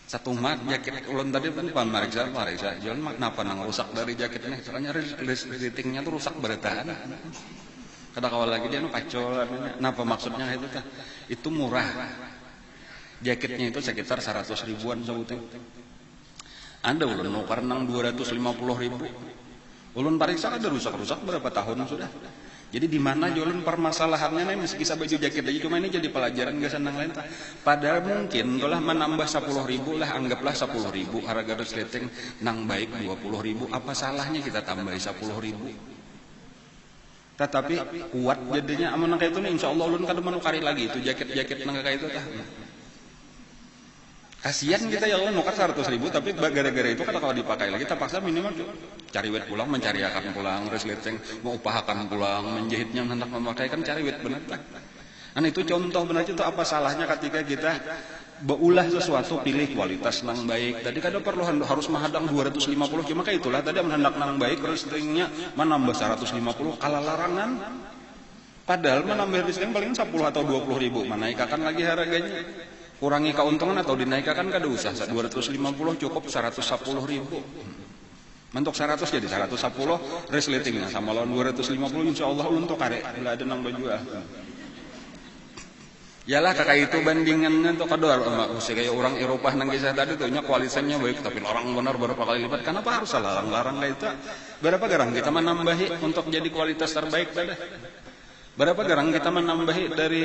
satu mat jaket ulun tadi pun pamariksa jual kenapa nang rusak dari jaketnya soalnya ratingnya tuh rusak bertahan kada kawal lagi dia nu kacau kenapa maksudnya itu tah itu murah. Jaketnya itu sekitar 100 ribuan sebutnya. Anda ulun nukar nang 250 ribu. Ulun pariksa ada rusak-rusak berapa tahun sudah. Jadi di mana ulun permasalahannya nih meski bisa baju jaket aja cuma ini jadi pelajaran gak senang lain. Padahal mungkin telah menambah 10 ribu lah anggaplah 10 ribu harga resleting nang baik 20 ribu. Apa salahnya kita tambah 10 ribu? tetapi kuat jadinya amun kayak itu nih insyaallah ulun kada menukari lagi itu jaket-jaket nang kayak itu tah. Kasihan kita ya Allah nukar 100.000 tapi gara-gara itu kada kalau dipakai lagi terpaksa minimal cari wet pulang, mencari akan pulang, resleting mau upahakan pulang, menjahitnya hendak memakai kan cari wet benar tak. Nah itu contoh benar itu apa salahnya ketika kita beulah sesuatu pilih kualitas nang baik. Tadi kada perlu harus mahadang 250 cuma kayak itulah tadi hendak nang baik resletingnya menambah 150 kala larangan. Padahal menambah resleting paling 10 atau 20.000 menaikkan lagi harganya. Kurangi keuntungan atau dinaikkan kada usah 250 cukup 110.000. Mentok 100 jadi 110 resletingnya sama lawan 250 insyaallah untuk kare bila ada nang baju. Yalah kakak itu bandingannya tuh kador kayak orang Eropa nang kisah tadi tuh nya kualitasnya baik tapi larang benar berapa kali lipat. Kenapa harus larang-larang kayak itu? Berapa garang kita menambahi untuk jadi kualitas terbaik tadi? Berapa garang kita menambahi dari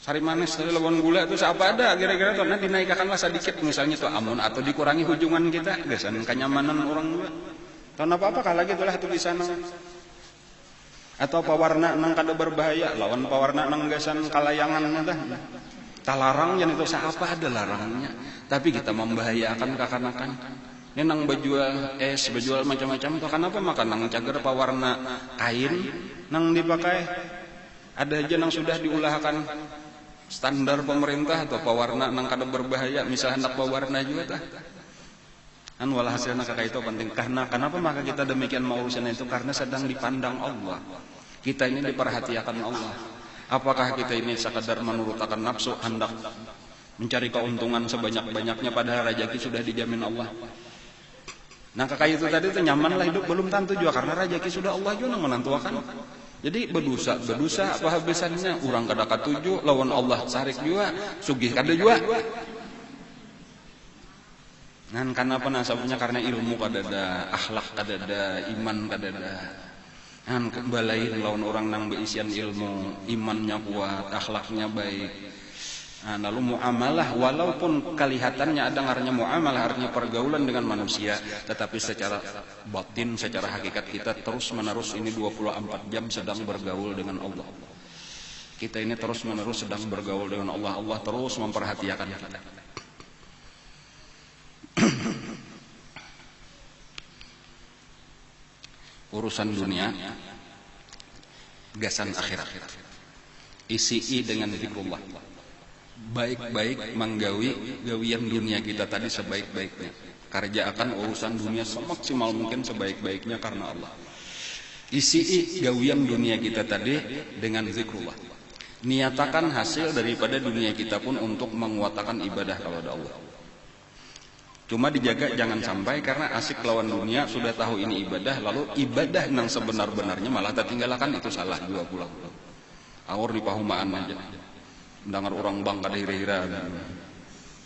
sari manis dari lawan gula itu apa ada kira-kira tuh nah dinaikkanlah sedikit misalnya tuh amun atau dikurangi hujungan kita gesan kenyamanan orang juga tahun apa-apa kalah gitulah tulisan atau pewarna nang kada berbahaya lawan pewarna nang gesan kalayangan tah talarang jan itu apa ada larangannya tapi kita membahayakan kekanakan ini nang bejual es bejual macam-macam tuh kenapa makan nang cager pewarna kain nang dipakai ada aja nang sudah diulahkan standar pemerintah atau pewarna nang kada berbahaya misal hendak pewarna juga tah kan walhasilna kakak itu penting karena kenapa maka kita demikian mau urusan itu karena sedang dipandang Allah kita ini diperhatikan Allah apakah kita ini sekadar menurutakan nafsu hendak mencari keuntungan sebanyak-banyaknya padahal rezeki sudah dijamin Allah. Nah kakak itu tadi itu nyamanlah hidup belum tentu juga karena rezeki sudah Allah juga menentukan. Jadi berdosa apa habisannya orang kada katuju lawan Allah sarik juga sugih kada juga. Nan kenapa nasabnya karena ilmu kada ada, akhlak kada ada, iman kada ada. Nan kembali lawan orang nang beisian ilmu, imannya kuat, akhlaknya baik. Nah, lalu muamalah walaupun kelihatannya ada ngaranya muamalah artinya pergaulan dengan manusia tetapi secara batin secara hakikat kita terus menerus ini 24 jam sedang bergaul dengan Allah. Kita ini terus menerus sedang bergaul dengan Allah. Allah terus memperhatikan kita. Urusan dunia gasan akhirat. Isi dengan zikrullah. Baik-baik menggawi gawian dunia kita tadi sebaik-baiknya. Kerjakan urusan dunia semaksimal mungkin sebaik-baiknya karena Allah. Isi gawian dunia kita tadi dengan zikrullah. Niatakan hasil daripada dunia kita pun untuk menguatkan ibadah kepada Allah. Cuma dijaga jangan sampai karena asik lawan dunia sudah tahu ini ibadah lalu ibadah yang sebenar-benarnya malah tertinggalkan itu salah juga pulang. Awur di pahumaan aja. Dengar orang bang kada hira-hira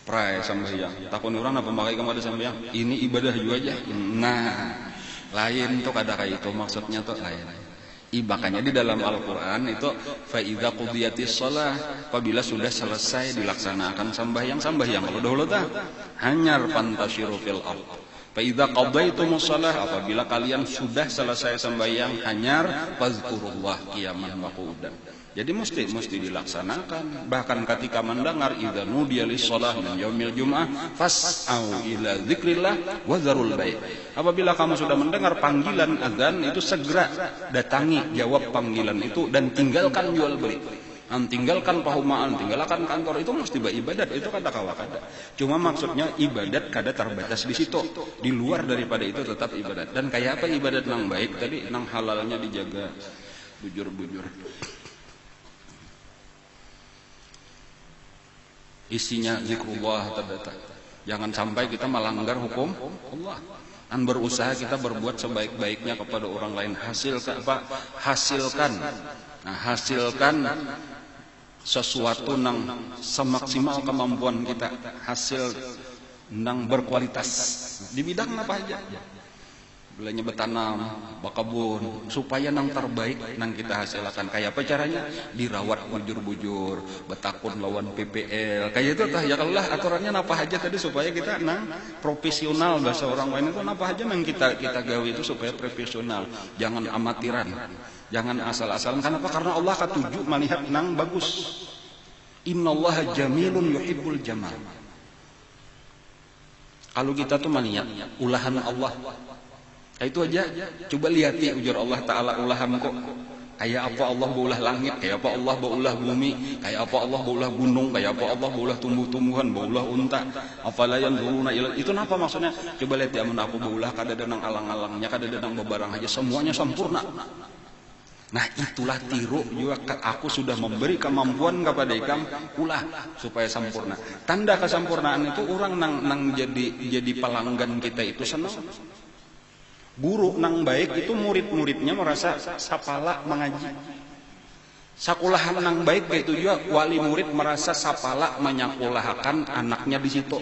prai sambayang takun orang apa makai kamu ada sambayang ini ibadah juga aja nah lain tuh kada kayak itu maksudnya tuh lain ibakanya di dalam Al-Quran itu fa idza qudiyatis shalah apabila sudah selesai dilaksanakan sambayang kalau dahulu tah hanyar pantasyiru fil ard fa idza qadaytumus shalah apabila kalian sudah selesai sambayang hanyar fazkurullah qiyaman wa qu'udan. Jadi mesti dilaksanakan. Bahkan ketika mendengar idza nudiya lis-shalah min yaumil jum'ah fas'au ila dzikrillah wa dzarul bai'. Apabila kamu sudah mendengar panggilan azan itu segera datangi jawab panggilan itu dan tinggalkan jual beli. Tinggalkan pahumaan, tinggalkan kantor itu mesti beribadat itu kada kawakada. Cuma maksudnya ibadat kada terbatas di situ. Di luar daripada itu tetap ibadat. Dan kayak apa ibadat nang baik tadi nang halalnya dijaga bujur-bujur. Isinya zikrullah terdata. Jangan sampai kita melanggar hukum Allah. Dan berusaha kita berbuat sebaik-baiknya kepada orang lain. Hasilkan sesuatu nang semaksimal kemampuan kita. Hasil nang berkualitas di bidang apa aja. Bilanya bertanam, bakabun, supaya nang terbaik nang kita hasilkan. Kayak apa caranya? Dirawat bujur-bujur, betakun lawan PPL. Kayak itu tah ya Allah aturannya napa aja tadi supaya kita nang profesional, bahasa orang lain itu napa aja nang kita gawe itu supaya profesional. Jangan amatiran. Jangan asal-asalan. Kenapa? Karena Allah katuju melihat nang bagus. Innallaha jamilun yuhibbul jamal. Kalau kita tuh melihat ulahan Allah, itu aja. Coba lihat ya ujar Allah Ta'ala ulahan kok. Kayak apa Allah baulah langit, kayak apa Allah baulah bumi, kayak apa Allah baulah gunung, kayak apa Allah baulah tumbuh-tumbuhan, baulah unta. Afala yanzuruna ila. Itu apa maksudnya? Coba lihat ya mun aku baulah kada nang alang-alangnya, kada nang bebarang aja, semuanya sempurna. Nah itulah tiru juga aku sudah memberi kemampuan kepada ikam ulah supaya sempurna. Tanda kesempurnaan itu orang nang jadi pelanggan kita itu senang. Guru nang baik itu murid-muridnya merasa sapala mengaji. Sakulahan nang baik itu juga wali murid merasa sapala menyakulahkan anaknya di situ.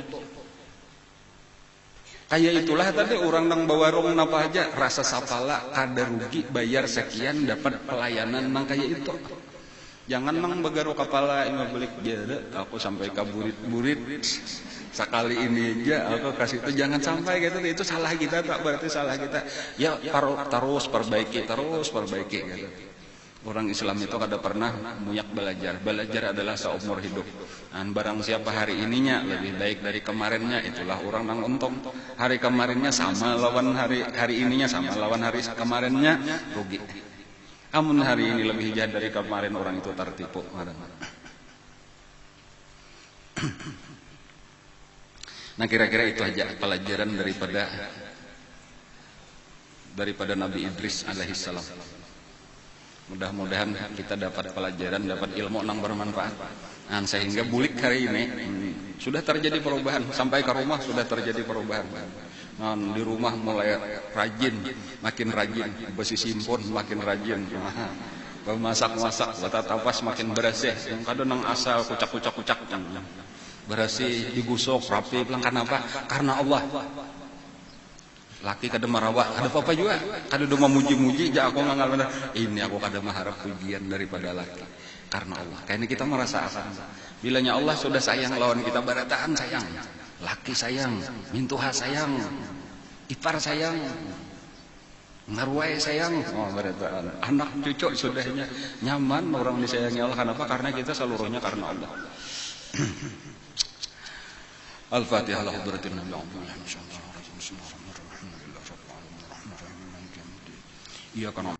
Kayak itulah tadi orang nang bawarung napa aja rasa sapala kada rugi bayar sekian dapat pelayanan nang kayak itu. Jangan nang begaru kepala ini balik jada aku sampai ke burit-burit sekali ini aja aku kasih itu, jangan sampai gitu. Itu salah kita tak berarti salah kita. Ya terus perbaiki gitu. Orang Islam itu kada pernah muyak belajar. Belajar adalah seumur hidup. Dan barang siapa hari ininya lebih baik dari kemarinnya, itulah orang nang untung. Hari kemarinnya sama lawan hari ininya sama lawan hari kemarinnya rugi. Amun hari ini lebih jahat dari kemarin, orang itu tertipu. Nah kira-kira itu aja pelajaran daripada Nabi Idris alaihissalam. Mudah-mudahan kita dapat pelajaran, dapat ilmu yang bermanfaat. Nah, sehingga bulik hari ini sudah terjadi perubahan. Sampai ke rumah sudah terjadi perubahan. Nah, di rumah mulai rajin, makin rajin. Besi simpon makin rajin. Masak-masak, bata tapas makin bersih. Yang kadang nang asal kucak-kucak. Bersih, digusok, rapi. Bilang kenapa? Karena Allah. Laki kada marawa, ada apa juga, kada do memuji-muji, ja aku ngangal ini aku kada mengharap pujian daripada laki. Karena Allah. Kayaknya kita merasa apa? Bilanya Allah sudah sayang lawan kita, barataan sayang, laki sayang, mintuha sayang, ipar sayang, ngarwai sayang, oh barataan, anak cucu sudahnya nyaman orang disayangi Allah. Kenapa? Karena kita seluruhnya karena Allah. Al-Fatihah. Iya kan.